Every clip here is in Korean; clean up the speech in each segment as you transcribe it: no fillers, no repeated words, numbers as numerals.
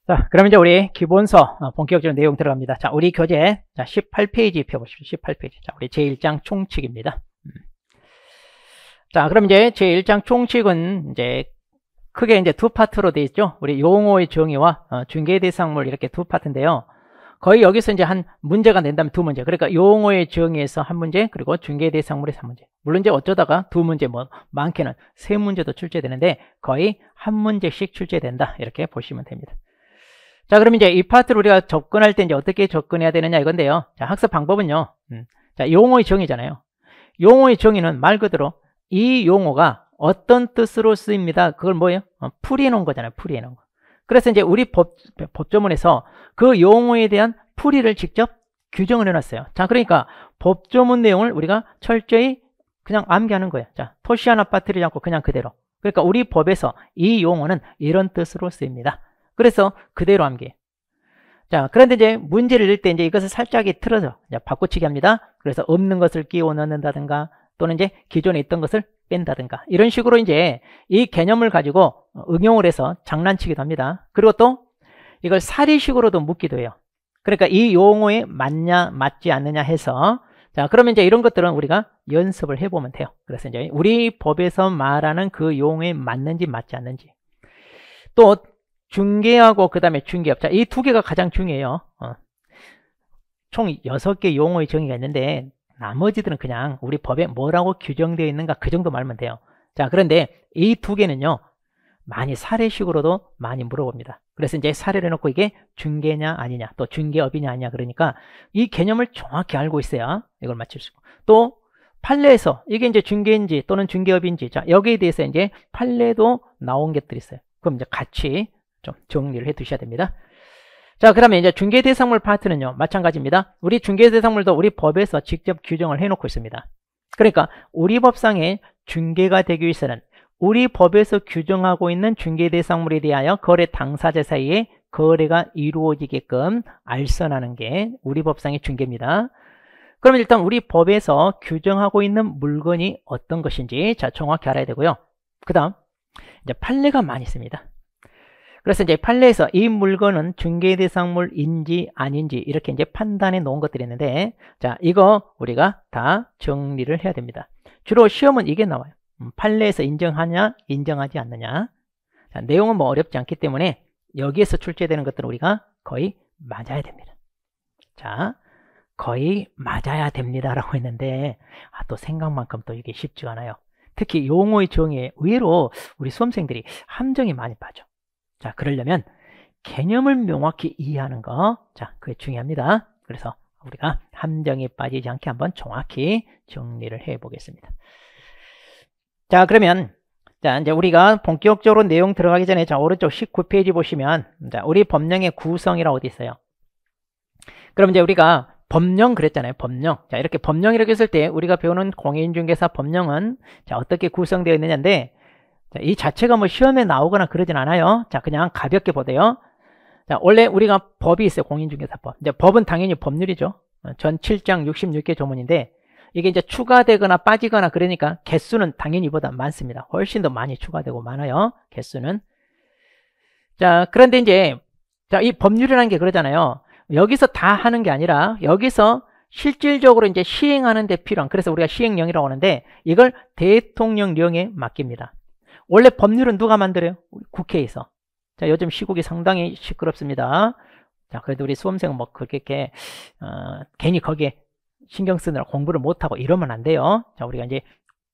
자, 그럼 이제 우리 기본서 본격적으로 내용 들어갑니다. 자, 우리 교재 18페이지 펴보십시오. 18페이지. 자, 우리 제1장 총칙입니다. 자, 그럼 이제 제1장 총칙은 이제 크게 이제 두 파트로 되어 있죠. 우리 용어의 정의와 중개 대상물 이렇게 두 파트인데요. 거의 여기서 이제 한 문제가 낸다면 두 문제. 그러니까 용어의 정의에서 한 문제, 그리고 중개 대상물에서 한 문제. 물론 이제 어쩌다가 두 문제, 뭐 많게는 세 문제도 출제되는데 거의 한 문제씩 출제된다. 이렇게 보시면 됩니다. 자, 그럼 이제 이 파트를 우리가 접근할 때 이제 어떻게 접근해야 되느냐 이건데요. 자, 학습 방법은요. 자, 용어의 정의잖아요. 용어의 정의는 말 그대로 이 용어가 어떤 뜻으로 쓰입니다. 그걸 뭐예요? 풀이해 놓은 거잖아요. 풀이해 놓은 거. 그래서 이제 우리 법조문에서 그 용어에 대한 풀이를 직접 규정을 해놨어요. 자, 그러니까 법조문 내용을 우리가 철저히 그냥 암기하는 거예요. 자, 토시 하나 빠뜨리지 않고 그냥 그대로. 그러니까 우리 법에서 이 용어는 이런 뜻으로 쓰입니다. 그래서 그대로 암기. 자, 그런데 이제 문제를 낼 때 이제 이것을 살짝 틀어서 바꿔치기 합니다. 그래서 없는 것을 끼워 넣는다든가 또는 이제 기존에 있던 것을 뺀다든가 이런 식으로 이제 이 개념을 가지고 응용을 해서 장난치기도 합니다. 그리고 또 이걸 사리식으로도 묻기도 해요. 그러니까 이 용어에 맞냐 맞지 않느냐 해서 자, 그러면 이제 이런 것들은 우리가 연습을 해보면 돼요. 그래서 이제 우리 법에서 말하는 그 용어에 맞는지 맞지 않는지 또 중개하고 그 다음에 중개업. 자, 이 두 개가 가장 중요해요. 총 6개 용어의 정의가 있는데 나머지들은 그냥 우리 법에 뭐라고 규정되어 있는가 그 정도 말면 돼요. 자, 그런데 이 두 개는요 많이 사례식으로도 많이 물어봅니다. 그래서 이제 사례를 해놓고 이게 중개냐 아니냐 또 중개업이냐 아니냐 그러니까 이 개념을 정확히 알고 있어야 이걸 맞출 수 있고 또 판례에서 이게 이제 중개인지 또는 중개업인지 자 여기에 대해서 이제 판례도 나온 것들이 있어요. 그럼 이제 같이 좀 정리를 해 두셔야 됩니다. 자, 그러면 이제 중개대상물 파트는요 마찬가지입니다. 우리 중개대상물도 우리 법에서 직접 규정을 해놓고 있습니다. 그러니까 우리 법상에 중개가 되기 위해서는 우리 법에서 규정하고 있는 중개대상물에 대하여 거래 당사자 사이에 거래가 이루어지게끔 알선하는 게 우리 법상의 중개입니다. 그러면 일단 우리 법에서 규정하고 있는 물건이 어떤 것인지 자 정확히 알아야 되고요. 그 다음 이제 판례가 많이 있습니다. 그래서 이제 판례에서 이 물건은 중개대상물인지 아닌지 이렇게 이제 판단해 놓은 것들이 있는데 자 이거 우리가 다 정리를 해야 됩니다. 주로 시험은 이게 나와요. 판례에서 인정하냐 인정하지 않느냐. 자, 내용은 뭐 어렵지 않기 때문에 여기에서 출제되는 것들은 우리가 거의 맞아야 됩니다. 자 거의 맞아야 됩니다 라고 했는데 또 생각만큼 또 이게 쉽지가 않아요. 특히 용어의 정의에 의외로 우리 수험생들이 함정이 많이 빠져. 자, 그러려면 개념을 명확히 이해하는 거. 자, 그게 중요합니다. 그래서 우리가 함정에 빠지지 않게 한번 정확히 정리를 해 보겠습니다. 자, 그러면 자, 이제 우리가 본격적으로 내용 들어가기 전에 자, 오른쪽 19페이지 보시면 자, 우리 법령의 구성이라고 어디 있어요. 그럼 이제 우리가 법령 그랬잖아요. 법령. 자, 이렇게 법령 이렇게 쓸 때 우리가 배우는 공인중개사 법령은 자, 어떻게 구성되어 있느냐인데 자, 이 자체가 뭐 시험에 나오거나 그러진 않아요. 자, 그냥 가볍게 보세요. 자, 원래 우리가 법이 있어요. 공인중개사법. 이제 법은 당연히 법률이죠. 전 7장 66개 조문인데 이게 이제 추가되거나 빠지거나 그러니까 개수는 당연히 이보다 많습니다. 훨씬 더 많이 추가되고 많아요. 개수는. 자, 그런데 이제 자, 이 법률이라는 게 그러잖아요. 여기서 다 하는 게 아니라 여기서 실질적으로 이제 시행하는 데 필요한 그래서 우리가 시행령이라고 하는데 이걸 대통령령에 맡깁니다. 원래 법률은 누가 만들어요? 국회에서. 자, 요즘 시국이 상당히 시끄럽습니다. 자, 그래도 우리 수험생은 뭐 그렇게 괜히 거기에 신경 쓰느라 공부를 못하고 이러면 안 돼요. 자, 우리가 이제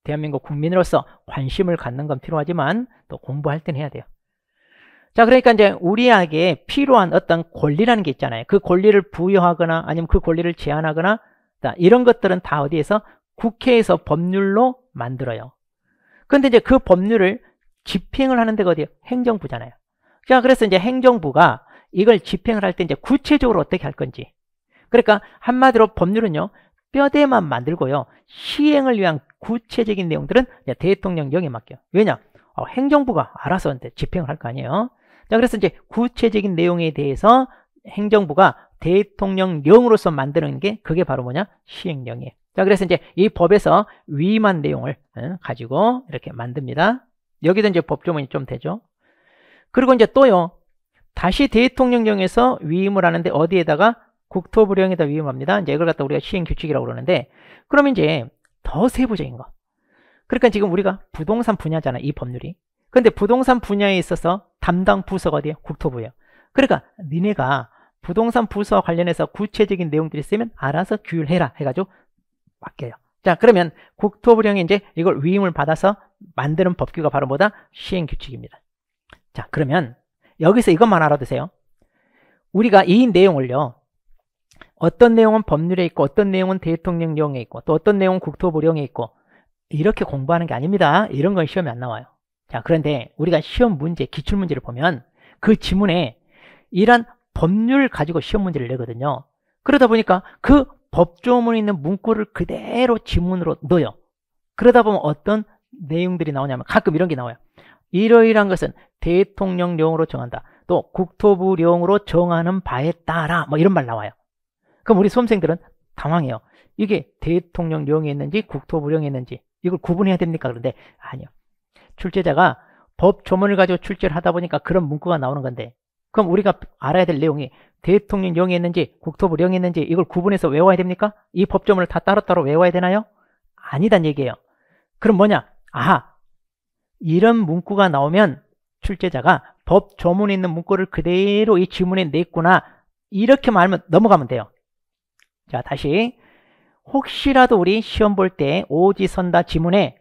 대한민국 국민으로서 관심을 갖는 건 필요하지만 또 공부할 때는 해야 돼요. 자, 그러니까 이제 우리에게 필요한 어떤 권리라는 게 있잖아요. 그 권리를 부여하거나 아니면 그 권리를 제한하거나 자, 이런 것들은 다 어디에서? 국회에서 법률로 만들어요. 그런데 이제 그 법률을 집행을 하는 데가 어디예요? 행정부잖아요. 자, 그래서 이제 행정부가 이걸 집행을 할 때 이제 구체적으로 어떻게 할 건지. 그러니까 한마디로 법률은요, 뼈대만 만들고요, 시행을 위한 구체적인 내용들은 이제 대통령령에 맡겨요. 왜냐? 행정부가 알아서 집행을 할 거 아니에요. 자, 그래서 이제 구체적인 내용에 대해서 행정부가 대통령령으로서 만드는 게 그게 바로 뭐냐? 시행령이에요. 자, 그래서 이제 이 법에서 위임한 내용을 가지고 이렇게 만듭니다. 여기도 이제 법조문이 좀 되죠. 그리고 이제 또요, 다시 대통령령에서 위임을 하는데 어디에다가 국토부령에다 위임합니다. 이제 이걸 갖다 우리가 시행규칙이라고 그러는데, 그러면 이제 더 세부적인 거. 그러니까 지금 우리가 부동산 분야잖아, 이 법률이. 근데 부동산 분야에 있어서 담당 부서가 어디에? 국토부예요. 그러니까 니네가 부동산 부서와 관련해서 구체적인 내용들이 있으면 알아서 규율해라 해가지고 맡겨요. 자, 그러면 국토부령이 이제 이걸 위임을 받아서 만드는 법규가 바로 뭐다? 시행규칙입니다. 자, 그러면 여기서 이것만 알아두세요. 우리가 이 내용을요, 어떤 내용은 법률에 있고 어떤 내용은 대통령령에 있고 또 어떤 내용은 국토부령에 있고 이렇게 공부하는 게 아닙니다. 이런 건 시험에 안 나와요. 자, 그런데 우리가 시험 문제, 기출문제를 보면 그 지문에 이런 법률 가지고 시험 문제를 내거든요. 그러다 보니까 그 법조문에 있는 문구를 그대로 지문으로 넣어요. 그러다 보면 어떤 내용들이 나오냐면 가끔 이런 게 나와요. 이러이러한 것은 대통령령으로 정한다. 또 국토부령으로 정하는 바에 따라 뭐 이런 말 나와요. 그럼 우리 수험생들은 당황해요. 이게 대통령령이 있는지 국토부령이 있는지 이걸 구분해야 됩니까? 그런데 아니요. 출제자가 법조문을 가지고 출제를 하다 보니까 그런 문구가 나오는 건데, 그럼 우리가 알아야 될 내용이 대통령령이 있는지 국토부령이 있는지 이걸 구분해서 외워야 됩니까? 이 법조문을 다 따로따로 외워야 되나요? 아니단 얘기예요. 그럼 뭐냐? 아하, 이런 문구가 나오면 출제자가 법조문에 있는 문구를 그대로 이 지문에 냈구나, 이렇게만 알면 넘어가면 돼요. 자, 다시 혹시라도 우리 시험 볼 때 오지선다 지문에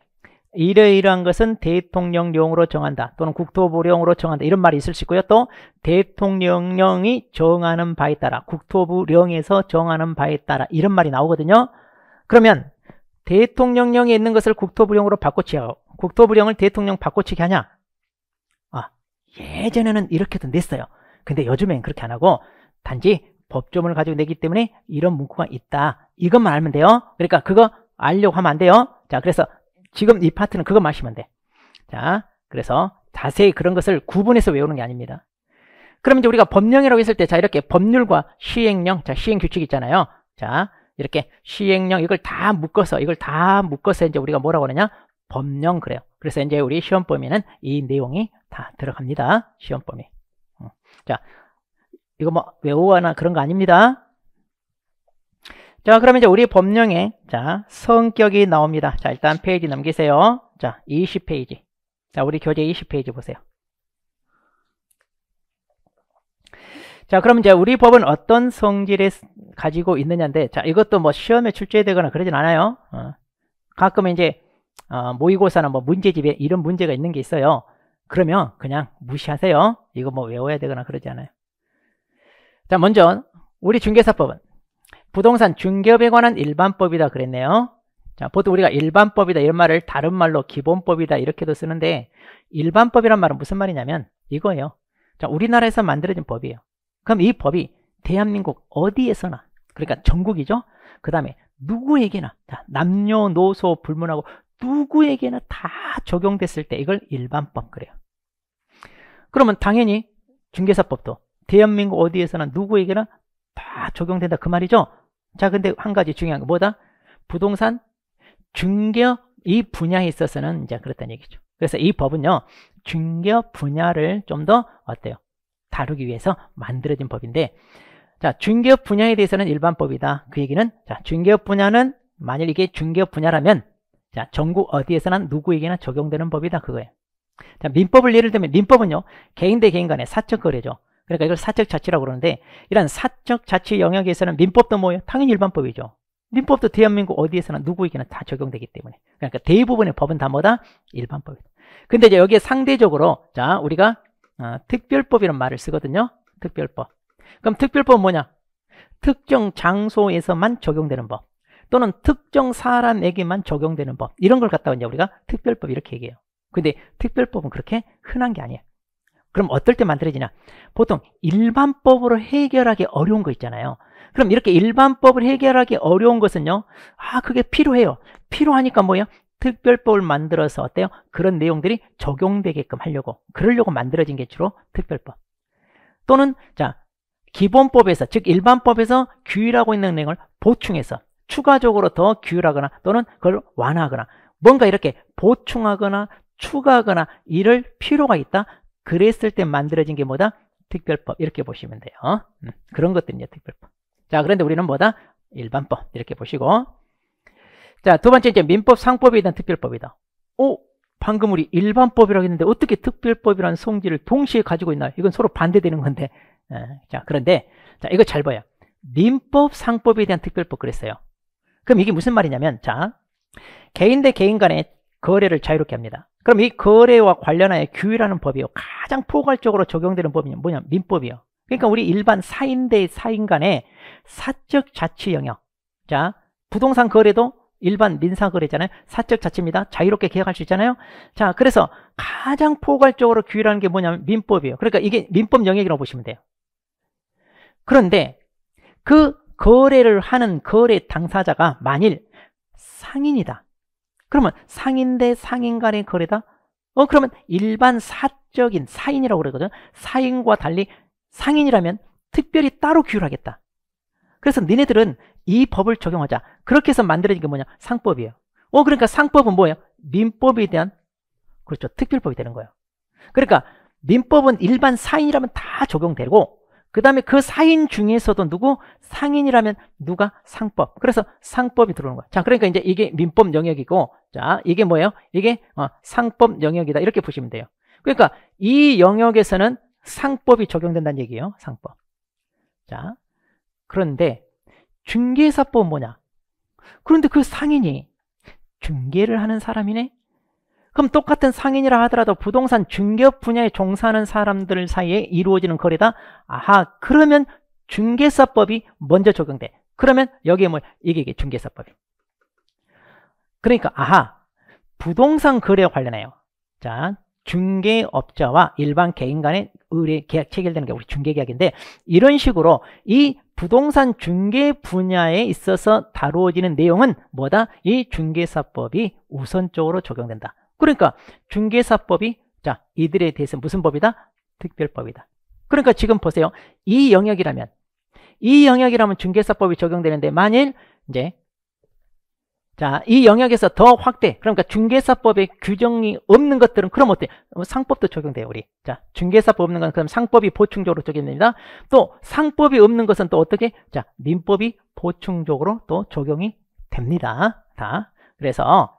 이러이러한 것은 대통령령으로 정한다 또는 국토부령으로 정한다 이런 말이 있을 수 있고요. 또 대통령령이 정하는 바에 따라 국토부령에서 정하는 바에 따라 이런 말이 나오거든요. 그러면 대통령령에 있는 것을 국토부령으로 바꿔치기 하고 국토부령을 대통령 바꿔치기 하냐? 아, 예전에는 이렇게도 냈어요. 근데 요즘엔 그렇게 안 하고 단지 법조문을 가지고 내기 때문에 이런 문구가 있다, 이것만 알면 돼요. 그러니까 그거 알려고 하면 안 돼요. 자, 그래서 지금 이 파트는 그거 마시면 돼. 자, 그래서 자세히 그런 것을 구분해서 외우는 게 아닙니다. 그럼 이제 우리가 법령이라고 했을 때, 자, 이렇게 법률과 시행령, 자, 시행규칙 있잖아요. 자, 이렇게 시행령, 이걸 다 묶어서 이제 우리가 뭐라고 하느냐? 법령 그래요. 그래서 이제 우리 시험 범위는 이 내용이 다 들어갑니다. 시험 범위. 자, 이거 뭐 외우거나 그런 거 아닙니다. 자, 그러면 이제 우리 법령에 자, 성격이 나옵니다. 자, 일단 페이지 넘기세요. 자, 20페이지. 자, 우리 교재 20페이지 보세요. 자, 그럼 이제 우리 법은 어떤 성질을 가지고 있느냐인데, 자, 이것도 뭐 시험에 출제되거나 그러진 않아요. 가끔 이제 모의고사나 뭐 문제집에 이런 문제가 있는 게 있어요. 그러면 그냥 무시하세요. 이거 뭐 외워야 되거나 그러지 않아요. 자, 먼저 우리 중개사법은 부동산 중개업에 관한 일반법이다 그랬네요. 자, 보통 우리가 일반법이다 이런 말을 다른 말로 기본법이다 이렇게도 쓰는데, 일반법이란 말은 무슨 말이냐면 이거예요. 자, 우리나라에서 만들어진 법이에요. 그럼 이 법이 대한민국 어디에서나, 그러니까 전국이죠. 그 다음에 누구에게나, 자, 남녀노소 불문하고 누구에게나 다 적용됐을 때 이걸 일반법 그래요. 그러면 당연히 중개사법도 대한민국 어디에서나 누구에게나 다 적용된다 그 말이죠. 자, 근데 한 가지 중요한 거 뭐다? 부동산 중개업 이 분야에 있어서는 이제 그렇다는 얘기죠. 그래서 이 법은요, 중개업 분야를 좀 더 어때요? 다루기 위해서 만들어진 법인데, 자, 중개업 분야에 대해서는 일반법이다. 그 얘기는, 자, 중개업 분야는 만일 이게 중개업 분야라면, 자, 전국 어디에서나 누구에게나 적용되는 법이다 그거예요. 자, 민법을 예를 들면 민법은요, 개인 대 개인 간의 사적 거래죠. 그러니까 이걸 사적 자치라고 그러는데, 이런 사적 자치 영역에서는 민법도 뭐예요? 당연히 일반법이죠. 민법도 대한민국 어디에서나 누구에게나 다 적용되기 때문에. 그러니까 대부분의 법은 다 뭐다? 일반법이다. 근데 이제 여기에 상대적으로, 자, 우리가 특별법이라는 말을 쓰거든요. 특별법. 그럼 특별법은 뭐냐? 특정 장소에서만 적용되는 법, 또는 특정 사람에게만 적용되는 법, 이런 걸 갖다가 이제 우리가 특별법 이렇게 얘기해요. 근데 특별법은 그렇게 흔한 게 아니에요. 그럼 어떨 때 만들어지냐? 보통 일반법으로 해결하기 어려운 거 있잖아요. 그럼 이렇게 일반법을 해결하기 어려운 것은요, 그게 필요해요. 필요하니까 뭐예요? 특별법을 만들어서 어때요? 그런 내용들이 적용되게끔 하려고, 그러려고 만들어진 게 주로 특별법. 또는 자, 기본법에서, 즉 일반법에서 규율하고 있는 내용을 보충해서 추가적으로 더 규율하거나 또는 그걸 완화하거나 뭔가 이렇게 보충하거나 추가하거나 이럴 필요가 있다. 그랬을 때 만들어진 게 뭐다? 특별법 이렇게 보시면 돼요. 그런 것들이요 특별법. 자, 그런데 우리는 뭐다? 일반법 이렇게 보시고. 자, 두 번째 이제 민법, 상법에 대한 특별법이다. 방금 우리 일반법이라고 했는데 어떻게 특별법이라는 성질을 동시에 가지고 있나요? 이건 서로 반대되는 건데. 자, 그런데 자, 이거 잘 봐요. 민법, 상법에 대한 특별법 그랬어요. 그럼 이게 무슨 말이냐면, 자, 개인 대 개인 간의 거래를 자유롭게 합니다. 그럼 이 거래와 관련하여 규율하는 법이요, 가장 포괄적으로 적용되는 법이 뭐냐? 민법이요. 그러니까 우리 일반 사인 대 사인 간의 사적 자치 영역. 자, 부동산 거래도 일반 민사 거래잖아요. 사적 자치입니다. 자유롭게 계약할 수 있잖아요. 자, 그래서 가장 포괄적으로 규율하는 게 뭐냐면 민법이에요. 그러니까 이게 민법 영역이라고 보시면 돼요. 그런데 그 거래를 하는 거래 당사자가 만일 상인이다. 그러면 상인 대 상인 간의 거래다? 그러면 일반 사적인 사인이라고 그러거든. 사인과 달리 상인이라면 특별히 따로 규율하겠다. 그래서 니네들은 이 법을 적용하자. 그렇게 해서 만들어진 게 뭐냐? 상법이에요. 그러니까 상법은 뭐예요? 민법에 대한, 그렇죠, 특별법이 되는 거예요. 그러니까 민법은 일반 사인이라면 다 적용되고, 그 다음에 그 사인 중에서도 누구? 상인이라면 누가? 상법. 그래서 상법이 들어오는 거야. 자, 그러니까 이제 이게 민법 영역이고, 자, 이게 뭐예요? 이게 상법 영역이다. 이렇게 보시면 돼요. 그러니까 이 영역에서는 상법이 적용된다는 얘기예요. 상법. 자, 그런데 중개사법은 뭐냐? 그런데 그 상인이 중개를 하는 사람이네? 그럼 똑같은 상인이라 하더라도 부동산 중개업 분야에 종사하는 사람들 사이에 이루어지는 거래다? 아하, 그러면 중개사법이 먼저 적용돼. 그러면 여기에 뭐, 이게 중개사법이. 그러니까, 아하, 부동산 거래와 관련해요. 자, 중개업자와 일반 개인 간의 의뢰 계약 체결되는 게 우리 중개계약인데, 이런 식으로 이 부동산 중개 분야에 있어서 다루어지는 내용은 뭐다? 이 중개사법이 우선적으로 적용된다. 그러니까 중개사법이, 자, 이들에 대해서 무슨 법이다? 특별법이다. 그러니까 지금 보세요. 이 영역이라면 중개사법이 적용되는데, 만일 이제, 자, 이 영역에서 더 확대, 그러니까 중개사법에 규정이 없는 것들은 그럼 어때? 상법도 적용돼요, 우리. 자, 중개사법 없는 건 그럼 상법이 보충적으로 적용됩니다. 또 상법이 없는 것은 또 어떻게? 자, 민법이 보충적으로 또 적용이 됩니다. 다. 그래서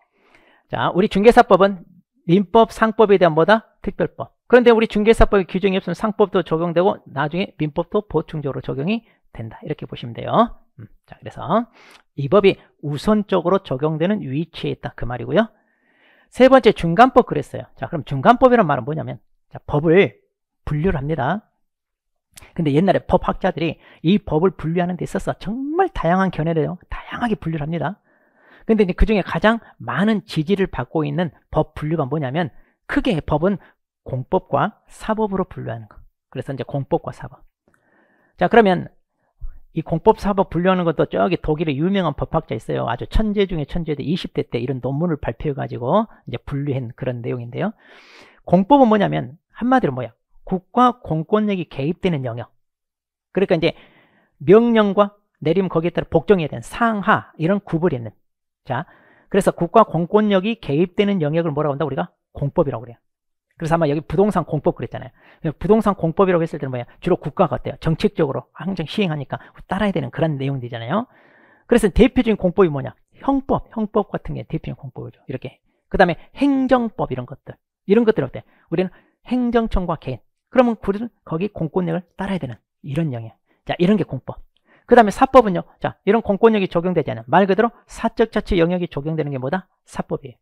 자, 우리 중개사법은 민법, 상법에 대한 뭐다? 특별법. 그런데 우리 중개사법에 규정이 없으면 상법도 적용되고 나중에 민법도 보충적으로 적용이 된다. 이렇게 보시면 돼요. 자, 그래서 이 법이 우선적으로 적용되는 위치에 있다. 그 말이고요. 세 번째, 중간법 그랬어요. 자, 그럼 중간법이란 말은 뭐냐면, 자, 법을 분류를 합니다. 근데 옛날에 법학자들이 이 법을 분류하는 데 있어서 정말 다양한 견해를 다양하게 분류를 합니다. 근데 이제 그 중에 가장 많은 지지를 받고 있는 법 분류가 뭐냐면, 크게 법은 공법과 사법으로 분류하는 거. 그래서 이제 공법과 사법. 자, 그러면 이 공법 사법 분류하는 것도 저기 독일의 유명한 법학자 있어요. 아주 천재 중에 천재인데 20대 때 이런 논문을 발표해 가지고 이제 분류한 그런 내용인데요. 공법은 뭐냐면 한마디로 뭐야? 국가 공권력이 개입되는 영역. 그러니까 이제 명령과 내리면 거기에 따라 복종해야 되는 상하 이런 구분이 있는. 자, 그래서 국가 공권력이 개입되는 영역을 뭐라고 한다? 우리가 공법이라고 그래요. 그래서 아마 여기 부동산 공법 그랬잖아요. 부동산 공법이라고 했을 때는 뭐야? 주로 국가가 어때요? 정책적으로 항상 시행하니까 따라야 되는 그런 내용들이잖아요. 그래서 대표적인 공법이 뭐냐? 형법 같은 게 대표적인 공법이죠. 이렇게. 그 다음에 행정법 이런 것들 어때? 우리는 행정청과 개인. 그러면 우리는 거기 공권력을 따라야 되는 이런 영역. 자, 이런 게 공법. 그 다음에 사법은요. 자, 이런 공권력이 적용되지 않은 말 그대로 사적 자치 영역이 적용되는 게 뭐다? 사법이에요.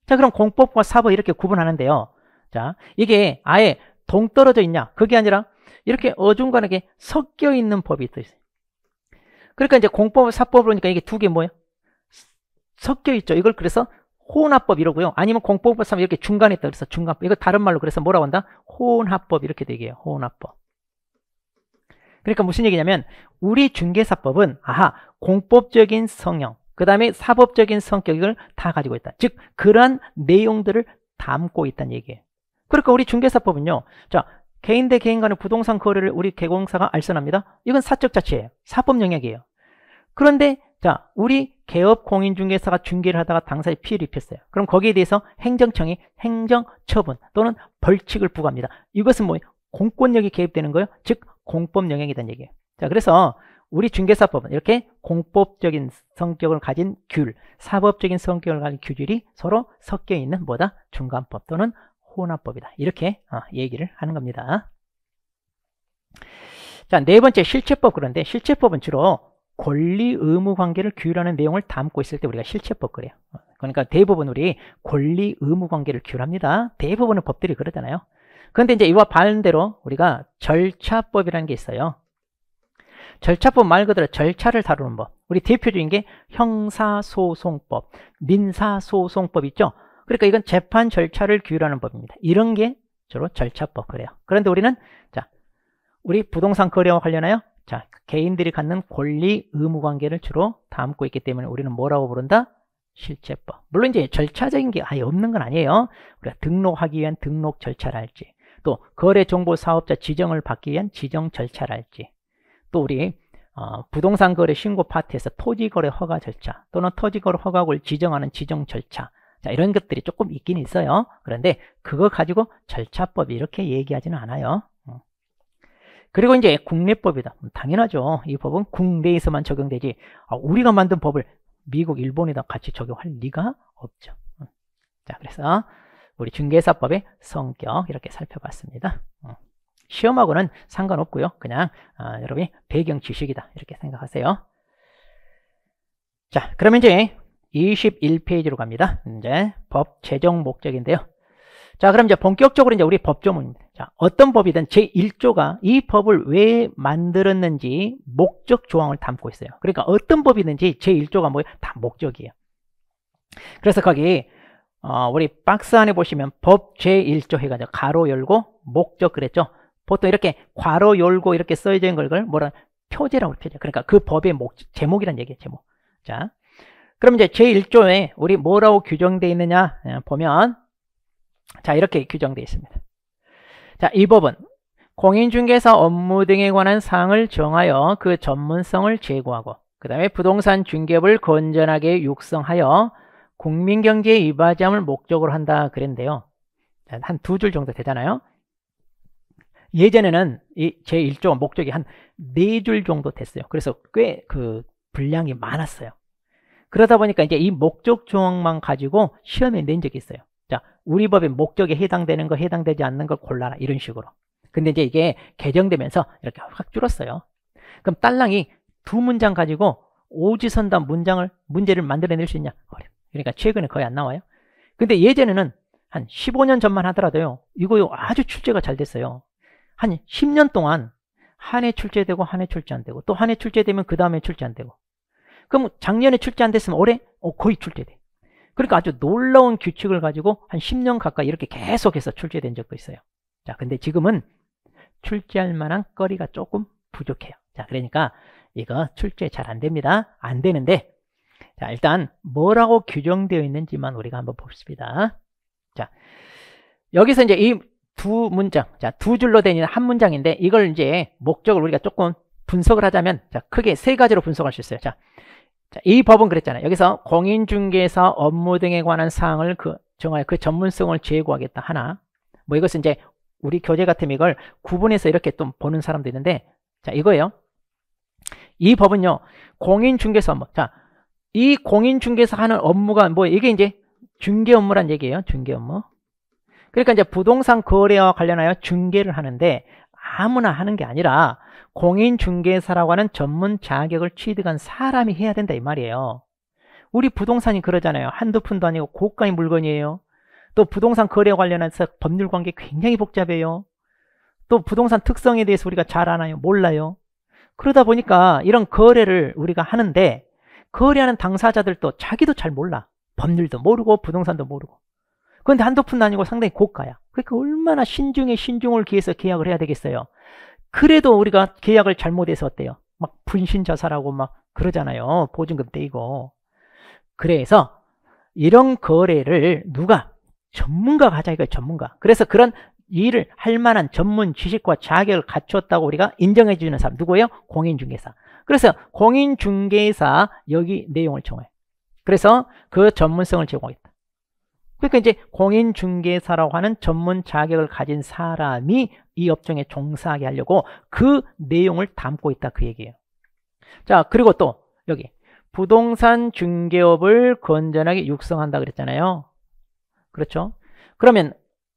자, 그럼 공법과 사법 이렇게 구분하는데요. 자, 이게 아예 동떨어져 있냐? 그게 아니라 이렇게 어중간하게 섞여 있는 법이 또 있어요. 그러니까 이제 공법, 사법을 보니까 이게 두 개 뭐예요? 섞여 있죠. 이걸 그래서 혼합법 이러고요. 아니면 공법과 사법 이렇게 중간에 있다. 그래서 중간법. 이거 다른 말로 그래서 뭐라고 한다? 혼합법 이렇게 되게요. 혼합법. 그러니까 무슨 얘기냐면 우리 중개사법은 아하 공법적인 성형, 그 다음에 사법적인 성격을 다 가지고 있다. 즉 그러한 내용들을 담고 있다는 얘기예요. 그러니까 우리 중개사법은요. 자, 개인 대 개인 간의 부동산 거래를 우리 개공사가 알선합니다. 이건 사적 자치예요. 사법 영역이에요. 그런데 자, 우리 개업 공인중개사가 중개를 하다가 당사자에 피해를 입혔어요. 그럼 거기에 대해서 행정청이 행정처분 또는 벌칙을 부과합니다. 이것은 뭐예요? 공권력이 개입되는 거예요. 즉 공법 영역이라는 얘기예요. 자, 그래서 우리 중개사법은 이렇게 공법적인 성격을 가진 규율, 사법적인 성격을 가진 규율이 서로 섞여 있는 뭐다? 중간법 또는 혼합법이다. 이렇게 얘기를 하는 겁니다. 자, 네 번째 실체법. 그런데 실체법은 주로 권리 의무 관계를 규율하는 내용을 담고 있을 때 우리가 실체법 그래요. 그러니까 대부분 우리 권리 의무 관계를 규율합니다. 대부분의 법들이 그러잖아요. 그런데 이제 이와 반대로 우리가 절차법이라는 게 있어요. 절차법 말 그대로 절차를 다루는 법. 우리 대표적인 게 형사소송법, 민사소송법 있죠. 그러니까 이건 재판 절차를 규율하는 법입니다. 이런 게 주로 절차법 그래요. 그런데 우리는 자, 우리 부동산 거래와 관련하여 자, 개인들이 갖는 권리 의무 관계를 주로 담고 있기 때문에 우리는 뭐라고 부른다? 실체법. 물론 이제 절차적인 게 아예 없는 건 아니에요. 우리가 등록하기 위한 등록 절차를 할지, 또 거래정보 사업자 지정을 받기 위한 지정 절차를 할지, 또 우리 부동산 거래 신고 파트에서 토지거래 허가 절차 또는 토지거래 허가를 지정하는 지정 절차, 자, 이런 것들이 조금 있긴 있어요. 그런데 그거 가지고 절차법 이렇게 얘기하지는 않아요. 그리고 이제 국내법이다. 당연하죠. 이 법은 국내에서만 적용되지 우리가 만든 법을 미국, 일본에다 같이 적용할 리가 없죠. 자, 그래서 우리 중개사법의 성격 이렇게 살펴봤습니다. 시험하고는 상관없고요. 그냥 여러분이 배경 지식이다 이렇게 생각하세요. 자, 그러면 이제 21페이지로 갑니다. 이제 법 제정 목적인데요. 자, 그럼 이제 본격적으로 이제 우리 법조문입니다. 자, 어떤 법이든 제1조가 이 법을 왜 만들었는지 목적 조항을 담고 있어요. 그러니까 어떤 법이든지 제1조가 뭐예요? 다 목적이에요. 그래서 거기 우리 박스 안에 보시면 법 제1조 해가지고 가로 열고 목적 그랬죠. 보통 이렇게 괄호 열고 이렇게 써져 있는 걸 뭐라 표제라고 표제. 그러니까 그 법의 제목이란 얘기예요. 제목. 자, 그럼 이제 제1조에 우리 뭐라고 규정되어 있느냐 보면 자, 이렇게 규정되어 있습니다. 자, 이 법은 공인중개사 업무 등에 관한 사항을 정하여 그 전문성을 제고하고 그 다음에 부동산 중개업을 건전하게 육성하여 국민경제에 이바지함을 목적으로 한다 그랬는데요. 한 두 줄 정도 되잖아요. 예전에는 이 제1조 목적이 한 4줄 정도 됐어요. 그래서 꽤 그 분량이 많았어요. 그러다 보니까 이제 이 목적 조항만 가지고 시험에 낸 적이 있어요. 자, 우리 법의 목적에 해당되는 거, 해당되지 않는 걸 골라라. 이런 식으로. 근데 이제 이게 개정되면서 이렇게 확 줄었어요. 그럼 딸랑이 2문장 가지고 오지선다 문제를 만들어낼 수 있냐? 어려워. 그러니까 최근에 거의 안 나와요. 근데 예전에는 한 15년 전만 하더라도요. 이거 아주 출제가 잘 됐어요. 한 10년 동안 한 해 출제되고 한 해 출제 안 되고 또 한 해 출제되면 그 다음에 출제 안 되고 그럼 작년에 출제 안 됐으면 올해 거의 출제돼. 그러니까 아주 놀라운 규칙을 가지고 한 10년 가까이 이렇게 계속해서 출제된 적도 있어요. 자, 근데 지금은 출제할 만한 거리가 조금 부족해요. 자, 그러니까 이거 출제 잘 안 됩니다. 안 되는데 자, 일단 뭐라고 규정되어 있는지만 우리가 한번 봅시다. 자, 여기서 이제 이 두 문장, 자, 2줄로 된 한 문장인데 이걸 이제 목적을 우리가 조금 분석을 하자면 자, 크게 3가지로 분석할 수 있어요. 자, 이 법은 그랬잖아요. 여기서 공인중개사 업무 등에 관한 사항을 정하여 그 전문성을 제고하겠다 하나. 뭐 이것은 이제 우리 교재 같으면 이걸 구분해서 이렇게 또 보는 사람도 있는데 자, 이거예요. 이 법은요. 공인중개사 업무. 자, 이 공인중개사 하는 업무가 뭐 이게 이제 중개 업무란 얘기예요. 중개 업무. 그러니까 이제 부동산 거래와 관련하여 중개를 하는데 아무나 하는 게 아니라 공인중개사라고 하는 전문 자격을 취득한 사람이 해야 된다 이 말이에요. 우리 부동산이 그러잖아요. 한두 푼도 아니고 고가의 물건이에요. 또 부동산 거래와 관련해서 법률 관계 굉장히 복잡해요. 또 부동산 특성에 대해서 우리가 잘 아나요? 몰라요. 그러다 보니까 이런 거래를 우리가 하는데 거래하는 당사자들도 자기도 잘 몰라. 법률도 모르고 부동산도 모르고. 그런데 한두 푼도 아니고 상당히 고가야. 그러니까 얼마나 신중에 신중을 기해서 계약을 해야 되겠어요. 그래도 우리가 계약을 잘못해서 어때요? 막 분신자살하고 막 그러잖아요. 보증금 떼이고. 그래서 이런 거래를 누가? 전문가가 하자 이거예요. 전문가. 그래서 그런 일을 할 만한 전문 지식과 자격을 갖췄다고 우리가 인정해 주는 사람 누구예요? 공인중개사. 그래서 공인중개사 여기 내용을 정해요. 그래서 그 전문성을 제공하겠다. 그러니까 이제 공인중개사라고 하는 전문 자격을 가진 사람이 이 업종에 종사하게 하려고 그 내용을 담고 있다 그 얘기예요. 자, 그리고 또 여기 부동산 중개업을 건전하게 육성한다 그랬잖아요. 그렇죠? 그러면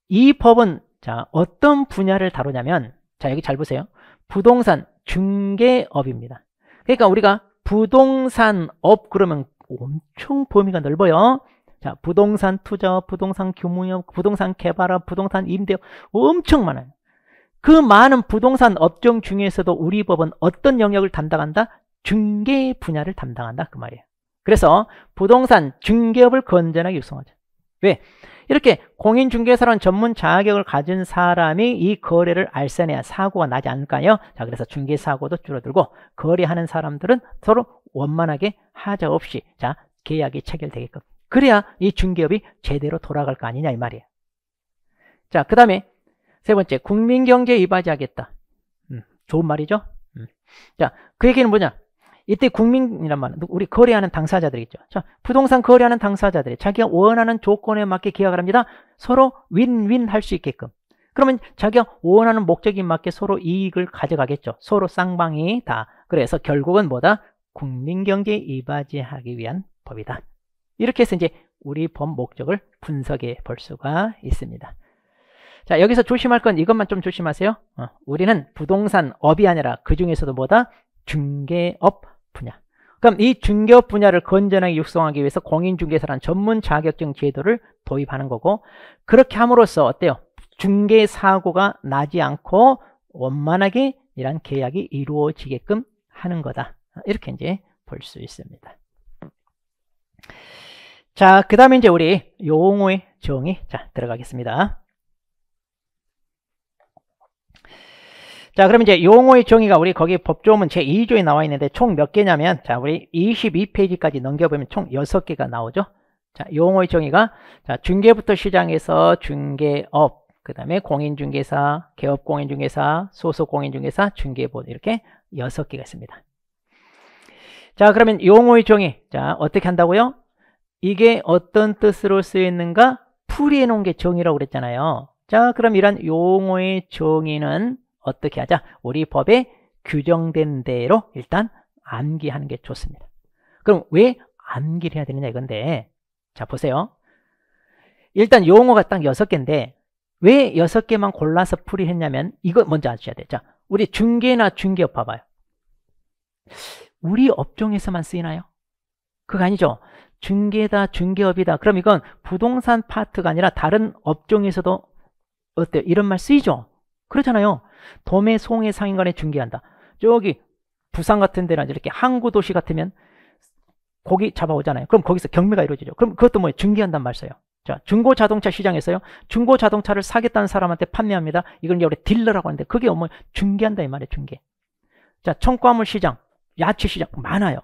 이 법은 자, 어떤 분야를 다루냐면 자, 여기 잘 보세요. 부동산 중개업입니다. 그러니까 우리가 부동산업 그러면 엄청 범위가 넓어요. 자, 부동산 투자업, 부동산 금융업, 부동산 개발업, 부동산 임대업 엄청 많아요. 그 많은 부동산 업종 중에서도 우리 법은 어떤 영역을 담당한다? 중개 분야를 담당한다 그 말이에요. 그래서 부동산 중개업을 건전하게 육성하자. 왜? 이렇게 공인중개사라는 전문 자격을 가진 사람이 이 거래를 알선해야 사고가 나지 않을까요? 자, 그래서 중개사고도 줄어들고 거래하는 사람들은 서로 원만하게 하자 없이 자, 계약이 체결되게끔. 그래야 이 중개업이 제대로 돌아갈 거 아니냐 이 말이에요. 자, 그 다음에 세 번째, 국민경제에 이바지하겠다. 좋은 말이죠. 자, 그 얘기는 뭐냐? 이때 국민이란 말은 우리 거래하는 당사자들 있죠. 자, 부동산 거래하는 당사자들이 자기가 원하는 조건에 맞게 계약을 합니다. 서로 윈윈 할 수 있게끔. 그러면 자기가 원하는 목적에 맞게 서로 이익을 가져가겠죠. 서로 쌍방이 다. 그래서 결국은 뭐다? 국민경제에 이바지하기 위한 법이다. 이렇게 해서 이제 우리 법 목적을 분석해 볼 수가 있습니다. 자, 여기서 조심할 건 이것만 좀 조심하세요. 우리는 부동산업이 아니라 그 중에서도 뭐다? 중개업 분야. 그럼 이 중개업 분야를 건전하게 육성하기 위해서 공인중개사라는 전문 자격증 제도를 도입하는 거고, 그렇게 함으로써 어때요? 중개 사고가 나지 않고 원만하게 이런 계약이 이루어지게끔 하는 거다. 이렇게 이제 볼 수 있습니다. 자, 그 다음에 이제 우리 용어의 정의 자 들어가겠습니다. 자, 그럼 이제 용어의 정의가 우리 거기 법조문 제2조에 나와 있는데 총 몇 개냐면 자, 우리 22페이지까지 넘겨보면 총 6개가 나오죠. 자, 용어의 정의가 자, 중개부터 시작해서 중개업, 그 다음에 공인중개사, 개업공인중개사, 소속공인중개사, 중개본 이렇게 6개가 있습니다. 자, 그러면 용어의 정의 자, 어떻게 한다고요? 이게 어떤 뜻으로 쓰였는가 풀이해 놓은 게 정의라고 그랬잖아요. 자, 그럼 이런 용어의 정의는 어떻게 하자? 우리 법에 규정된 대로 일단 암기하는 게 좋습니다. 그럼 왜 암기를 해야 되느냐 이건데, 자 보세요. 일단 용어가 딱 6개인데 왜 6개만 골라서 풀이했냐면 이거 먼저 아셔야 돼요. 자, 우리 중개나 중개업 봐봐요. 우리 업종에서만 쓰이나요? 그거 아니죠. 중개다 중개업이다. 그럼 이건 부동산 파트가 아니라 다른 업종에서도 어때요? 이런 말 쓰이죠? 그렇잖아요. 도매, 송해, 상인간에 중개한다. 저기 부산 같은 데나 이렇게 항구도시 같으면 고기 잡아오잖아요. 그럼 거기서 경매가 이루어지죠. 그럼 그것도 뭐예요? 중개한단 말 써요. 자, 중고자동차 시장에서요. 중고자동차를 사겠다는 사람한테 판매합니다. 이걸 이제 우리 딜러라고 하는데 그게 뭐 중개한다 이 말이에요. 중개. 자, 청과물 시장, 야채 시장 많아요.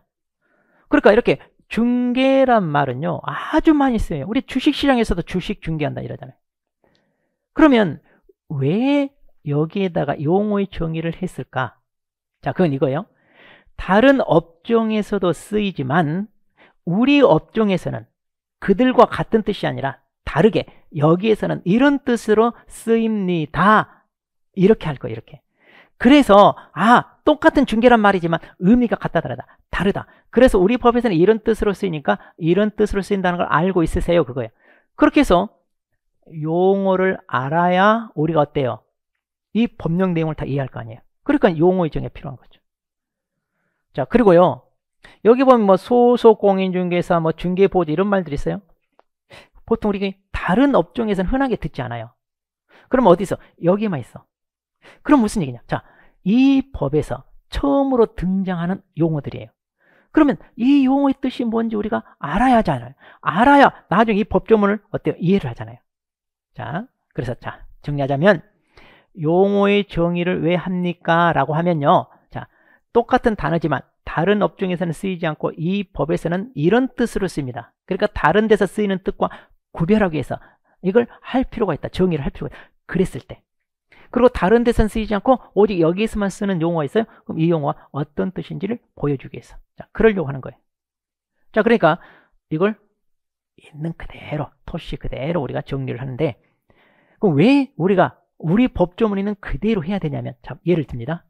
그러니까 이렇게 중개란 말은요. 아주 많이 쓰여요. 우리 주식시장에서도 주식 중개한다 이러잖아요. 그러면 왜 여기에다가 용어의 정의를 했을까? 자, 그건 이거예요. 다른 업종에서도 쓰이지만 우리 업종에서는 그들과 같은 뜻이 아니라 다르게 여기에서는 이런 뜻으로 쓰입니다. 이렇게 할 거예요. 이렇게. 그래서 똑같은 중개란 말이지만 의미가 같다 다르다. 그래서 우리 법에서는 이런 뜻으로 쓰이니까 이런 뜻으로 쓰인다는 걸 알고 있으세요. 그거예요. 그렇게 해서 용어를 알아야 우리가 어때요? 이 법령 내용을 다 이해할 거 아니에요. 그러니까 용어의 정의가 필요한 거죠. 자, 그리고요. 여기 보면 뭐 소속공인중개사, 뭐 중개보조 이런 말들이 있어요. 보통 우리 다른 업종에서는 흔하게 듣지 않아요. 그럼 어디서? 여기에만 있어. 그럼 무슨 얘기냐? 자, 이 법에서 처음으로 등장하는 용어들이에요. 그러면 이 용어의 뜻이 뭔지 우리가 알아야 하잖아요. 알아야 나중에 이 법조문을 어때요? 이해를 하잖아요. 자, 그래서 자, 정리하자면 용어의 정의를 왜 합니까? 라고 하면요. 자, 똑같은 단어지만 다른 업종에서는 쓰이지 않고 이 법에서는 이런 뜻으로 씁니다. 그러니까 다른 데서 쓰이는 뜻과 구별하기 위해서 이걸 할 필요가 있다. 정의를 할 필요가 있다. 그랬을 때. 그리고 다른 데서는 쓰이지 않고 오직 여기에서만 쓰는 용어가 있어요. 그럼 이 용어가 어떤 뜻인지를 보여주기 위해서. 자, 그러려고 하는 거예요. 자, 그러니까 이걸 있는 그대로, 토시 그대로 우리가 정리를 하는데, 그럼 왜 우리가 우리 법조문에는 그대로 해야 되냐면, 자, 예를 듭니다.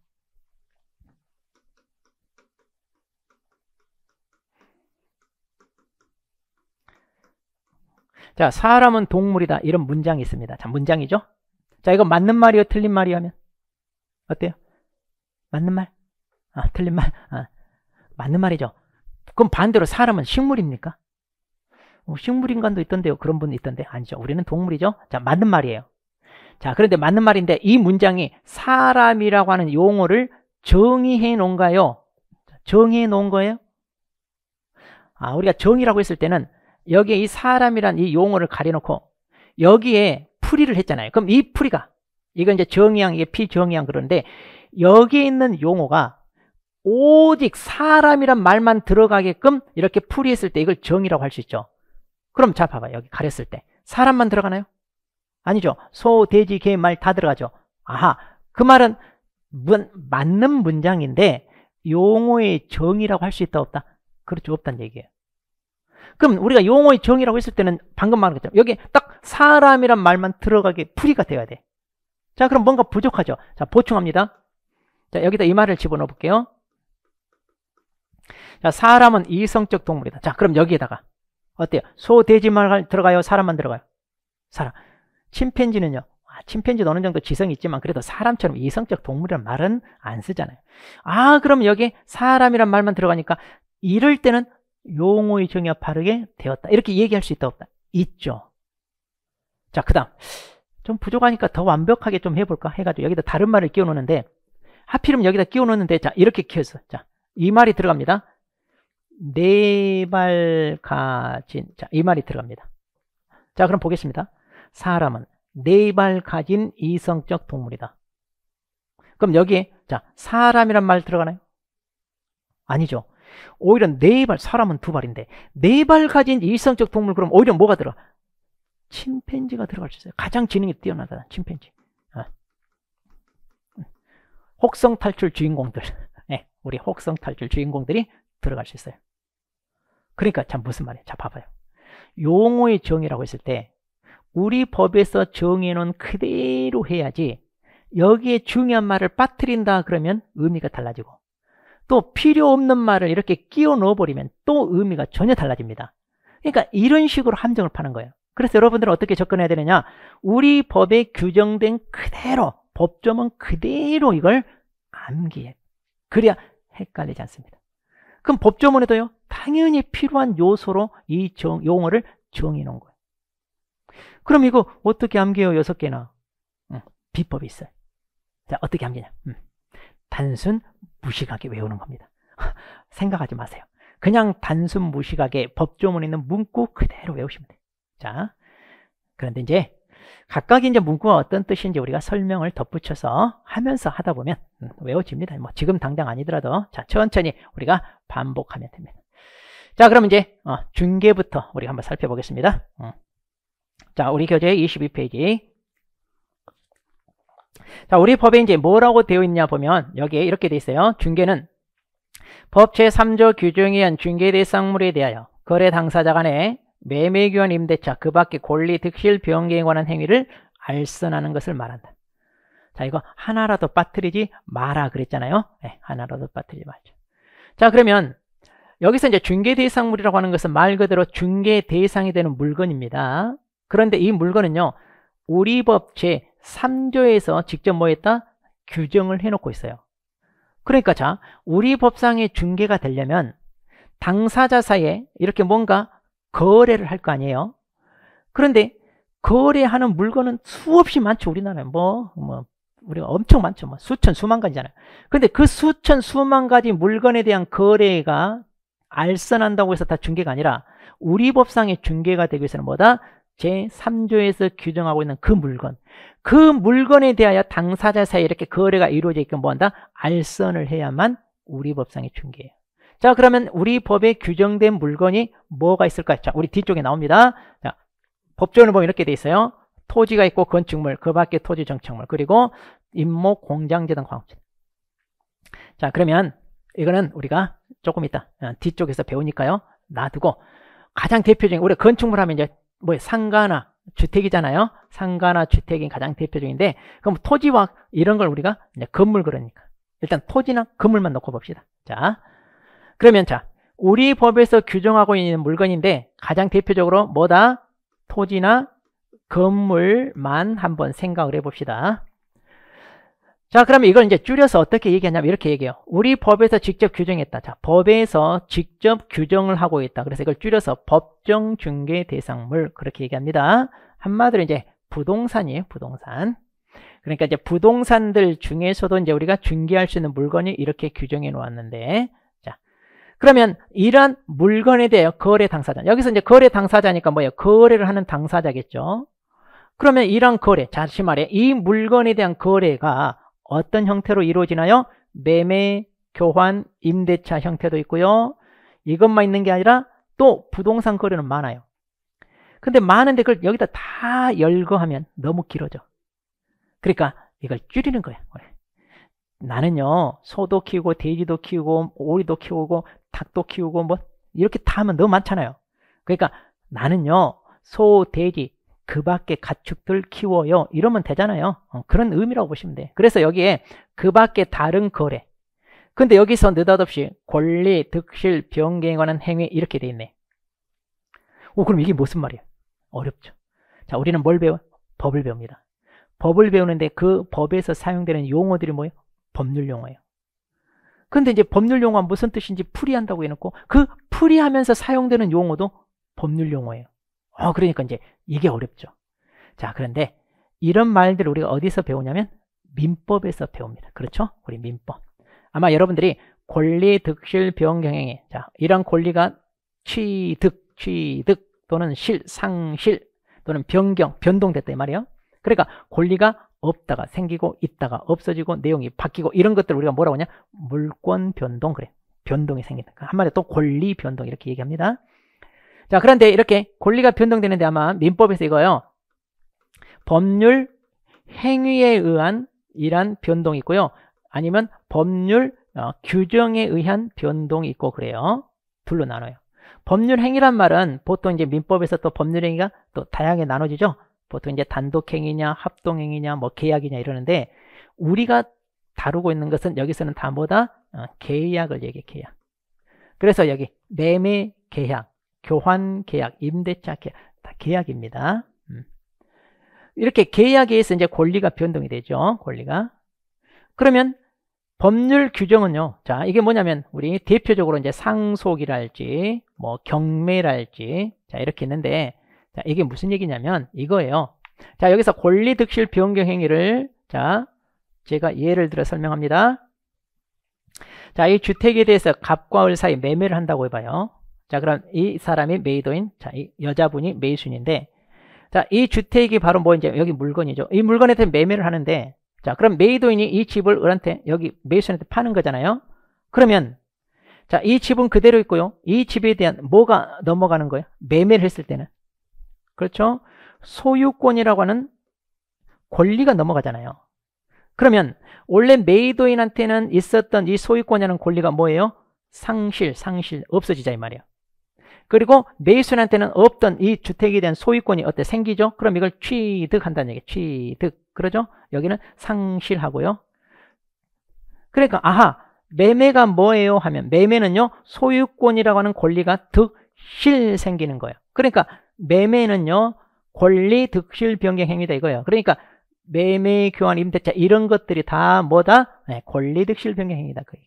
자, 사람은 동물이다. 이런 문장이 있습니다. 자, 문장이죠? 자, 이거 맞는 말이요, 틀린 말이요 하면? 어때요? 맞는 말? 아, 틀린 말? 아, 맞는 말이죠. 그럼 반대로 사람은 식물입니까? 식물인간도 있던데요. 그런 분도 있던데. 아니죠. 우리는 동물이죠. 자, 맞는 말이에요. 자, 그런데 맞는 말인데 이 문장이 사람이라고 하는 용어를 정의해 놓은가요? 정의해 놓은 거예요? 아, 우리가 정의라고 했을 때는 여기에 이 사람이란 이 용어를 가려놓고 여기에 풀이를 했잖아요. 그럼 이 풀이가, 이건 이제 정의양, 이게 피정의양 그러는데 여기에 있는 용어가 오직 사람이란 말만 들어가게끔 이렇게 풀이했을 때 이걸 정의라고 할 수 있죠. 그럼 자, 봐봐요. 여기 가렸을 때 사람만 들어가나요? 아니죠. 소, 돼지, 개, 말 다 들어가죠. 아하, 그 말은 맞는 문장인데 용어의 정의라고 할 수 있다 없다? 그렇죠. 없다는 얘기예요. 그럼 우리가 용어의 정의라고 했을 때는 방금 말한 것처럼 여기 딱 사람이란 말만 들어가게 풀이가 되어야 돼. 자, 그럼 뭔가 부족하죠. 자, 보충합니다. 자, 여기다 이 말을 집어넣어 볼게요. 자, 사람은 이성적 동물이다. 자, 그럼 여기에다가 어때요? 소, 돼지 말 들어가요? 사람만 들어가요? 사람. 침팬지는요? 침팬지도 어느 정도 지성이 있지만 그래도 사람처럼 이성적 동물이란 말은 안 쓰잖아요. 아, 그럼 여기 사람이란 말만 들어가니까 이럴 때는 용어의 정의가 바르게 되었다. 이렇게 얘기할 수 있다 없다? 있죠. 자, 그 다음 좀 부족하니까 더 완벽하게 좀 해볼까 해가지고 여기다 다른 말을 끼워 놓는데 하필이면 여기다 끼워 놓는데 자, 이렇게 키웠어. 자, 이 말이 들어갑니다. 네 발 가진, 자, 이 말이 들어갑니다. 자, 그럼 보겠습니다. 사람은 네 발 가진 이성적 동물이다. 그럼 여기에 자, 사람이란 말 들어가나요? 아니죠. 오히려 네 발, 사람은 두 발인데 네 발 가진 이성적 동물, 그럼 오히려 뭐가 들어? 침팬지가 들어갈 수 있어요. 가장 지능이 뛰어나다 침팬지. 혹성 탈출 주인공들, 네, 우리 혹성 탈출 주인공들이 들어갈 수 있어요. 그러니까 참 무슨 말이에요? 자, 봐봐요. 용어의 정의라고 했을 때 우리 법에서 정의는 그대로 해야지 여기에 중요한 말을 빠뜨린다 그러면 의미가 달라지고 또 필요 없는 말을 이렇게 끼워 넣어버리면 또 의미가 전혀 달라집니다. 그러니까 이런 식으로 함정을 파는 거예요. 그래서 여러분들은 어떻게 접근해야 되느냐? 우리 법에 규정된 그대로, 법조문 그대로 이걸 암기해. 그래야 헷갈리지 않습니다. 그럼 법조문에도요, 당연히 필요한 요소로 이 용어를 정해 놓은 거예요. 그럼 이거 어떻게 암기해요? 6개나. 비법이 있어요. 자, 어떻게 암기냐? 단순 무식하게 외우는 겁니다. 생각하지 마세요. 그냥 단순 무식하게 법조문에 있는 문구 그대로 외우시면 돼요. 자, 그런데 이제 각각 이제 문구가 어떤 뜻인지 우리가 설명을 덧붙여서 하면서 하다 보면 외워집니다. 뭐 지금 당장 아니더라도 자, 천천히 우리가 반복하면 됩니다. 자, 그럼 이제 중개부터 우리가 한번 살펴보겠습니다. 자, 우리 교재 22페이지. 자, 우리 법에 이제 뭐라고 되어 있냐 보면 여기에 이렇게 되어 있어요. 중개는 법 제3조 규정에 의한 중개 대상물에 대하여 거래 당사자 간의 매매 교환 임대차 그 밖의 권리 득실 변경에 관한 행위를 알선하는 것을 말한다. 자, 이거 하나라도 빠뜨리지 마라 그랬잖아요. 네, 하나라도 빠뜨리지 말자. 자, 그러면 여기서 이제 중개 대상물이라고 하는 것은 말 그대로 중개 대상이 되는 물건입니다. 그런데 이 물건은요, 우리 법 제3조에서 직접 뭐 했다? 규정을 해놓고 있어요. 그러니까 자, 우리 법상의 중개가 되려면 당사자 사이에 이렇게 뭔가 거래를 할 거 아니에요. 그런데 거래하는 물건은 수없이 많죠. 우리나라에 우리가 엄청 많죠. 수천 수만 가지잖아요. 그런데 그 수천 수만 가지 물건에 대한 거래가 알선한다고 해서 다 중개가 아니라 우리 법상의 중개가 되기 위해서는 뭐다? 제3조에서 규정하고 있는 그 물건에 대하여 당사자 사이에 이렇게 거래가 이루어져 있게 뭐한다? 알선을 해야만 우리 법상의 중개예요. 자, 그러면 우리 법에 규정된 물건이 뭐가 있을까요? 자, 우리 뒤쪽에 나옵니다. 자, 법조문을 보면 이렇게 돼 있어요. 토지가 있고 건축물, 그 밖에 토지 정착물, 그리고 임목, 공장재 등 광업재. 자, 그러면 이거는 우리가 조금 이따 뒤쪽에서 배우니까요. 놔두고 가장 대표적인, 우리가 건축물 하면 이제 뭐 상가나 주택이잖아요. 상가나 주택이 가장 대표적인데, 그럼 토지와 이런 걸 우리가 이제 건물 그러니까 일단 토지나 건물만 놓고 봅시다. 자, 그러면 자, 우리 법에서 규정하고 있는 물건인데 가장 대표적으로 뭐다? 토지나 건물만 한번 생각을 해봅시다. 자, 그러면 이걸 이제 줄여서 어떻게 얘기하냐면 이렇게 얘기해요. 우리 법에서 직접 규정했다. 자, 법에서 직접 규정을 하고 있다. 그래서 이걸 줄여서 법정 중개 대상물 그렇게 얘기합니다. 한마디로 이제 부동산이에요. 부동산. 그러니까 이제 부동산들 중에서도 이제 우리가 중개할 수 있는 물건이 이렇게 규정해 놓았는데, 자, 그러면 이러한 물건에 대해 거래 당사자. 여기서 이제 거래 당사자니까 뭐예요? 거래를 하는 당사자겠죠. 그러면 이런 거래, 다시 말해 이 물건에 대한 거래가 어떤 형태로 이루어지나요? 매매, 교환, 임대차 형태도 있고요. 이것만 있는 게 아니라 또 부동산 거래는 많아요. 근데 많은데 그걸 여기다 다 열거하면 너무 길어져. 그러니까 이걸 줄이는 거예요. 나는요, 소도 키우고 돼지도 키우고 오리도 키우고 닭도 키우고 뭐 이렇게 다 하면 너무 많잖아요. 그러니까 나는요, 소, 돼지 그 밖에 가축들 키워요. 이러면 되잖아요. 그런 의미라고 보시면 돼요. 그래서 여기에 그 밖에 다른 거래. 근데 여기서 느닷없이 권리, 득실, 변경에 관한 행위 이렇게 돼 있네. 그럼 이게 무슨 말이에요? 어렵죠. 자, 우리는 뭘 배워요? 법을 배웁니다. 법을 배우는데 그 법에서 사용되는 용어들이 뭐예요? 법률 용어예요. 근데 이제 법률 용어가 무슨 뜻인지 풀이한다고 해놓고 그 풀이하면서 사용되는 용어도 법률 용어예요. 그러니까 이제 이게 어렵죠. 자, 그런데 이런 말들을 우리가 어디서 배우냐면 민법에서 배웁니다. 그렇죠? 우리 민법. 아마 여러분들이 권리, 득실, 변경행위. 자, 이런 권리가 취득 또는 상실 또는 변동됐다 이 말이에요. 그러니까 권리가 없다가 생기고 있다가 없어지고 내용이 바뀌고 이런 것들을 우리가 뭐라고 하냐? 물권 변동, 그래. 변동이 생긴다. 한마디로 또 권리 변동 이렇게 얘기합니다. 자, 그런데 이렇게 권리가 변동되는데 아마 민법에서 이거요. 법률 행위에 의한 이란 변동이 있고요. 아니면 법률 규정에 의한 변동이 있고 그래요. 둘로 나눠요. 법률 행위란 말은 보통 이제 민법에서 또 법률 행위가 또 다양하게 나눠지죠. 보통 이제 단독 행위냐, 합동 행위냐, 뭐 계약이냐 이러는데 우리가 다루고 있는 것은 여기서는 다 뭐다? 계약을 얘기해, 계약. 그래서 여기 매매 계약, 교환 계약, 임대차 계약, 다 계약입니다. 이렇게 계약에 의해서 이제 권리가 변동이 되죠. 권리가. 그러면 법률 규정은요. 자, 이게 뭐냐면 우리 대표적으로 이제 상속이랄지 뭐 경매랄지 자, 이렇게 있는데 자, 이게 무슨 얘기냐면 이거예요. 자, 여기서 권리 득실 변경 행위를 자, 제가 예를 들어 설명합니다. 자, 이 주택에 대해서 갑과 을 사이 매매를 한다고 해봐요. 자, 그럼 이 사람이 매도인, 자, 이 여자분이 매수인인데, 자, 이 주택이 바로 뭐 이제 여기 물건이죠. 이 물건에 대해 매매를 하는데, 자, 그럼 매도인이 이 집을 을한테 여기 매수인한테 파는 거잖아요. 그러면, 자, 이 집은 그대로 있고요. 이 집에 대한 뭐가 넘어가는 거예요? 매매를 했을 때는. 그렇죠? 소유권이라고 하는 권리가 넘어가잖아요. 그러면 원래 매도인한테는 있었던 이 소유권이라는 권리가 뭐예요? 상실, 없어지자 이 말이에요. 그리고 매수인한테는 없던 이 주택에 대한 소유권이 어때? 생기죠? 그럼 이걸 취득한다는 얘기예요. 취득. 그러죠? 여기는 상실하고요. 그러니까 아하, 매매가 뭐예요? 하면 매매는요. 소유권이라고 하는 권리가 득실 생기는 거예요. 그러니까 매매는요. 권리 득실 변경 행위다 이거예요. 그러니까 매매, 교환, 임대차 이런 것들이 다 뭐다? 네, 권리 득실 변경 행위다 그 얘기.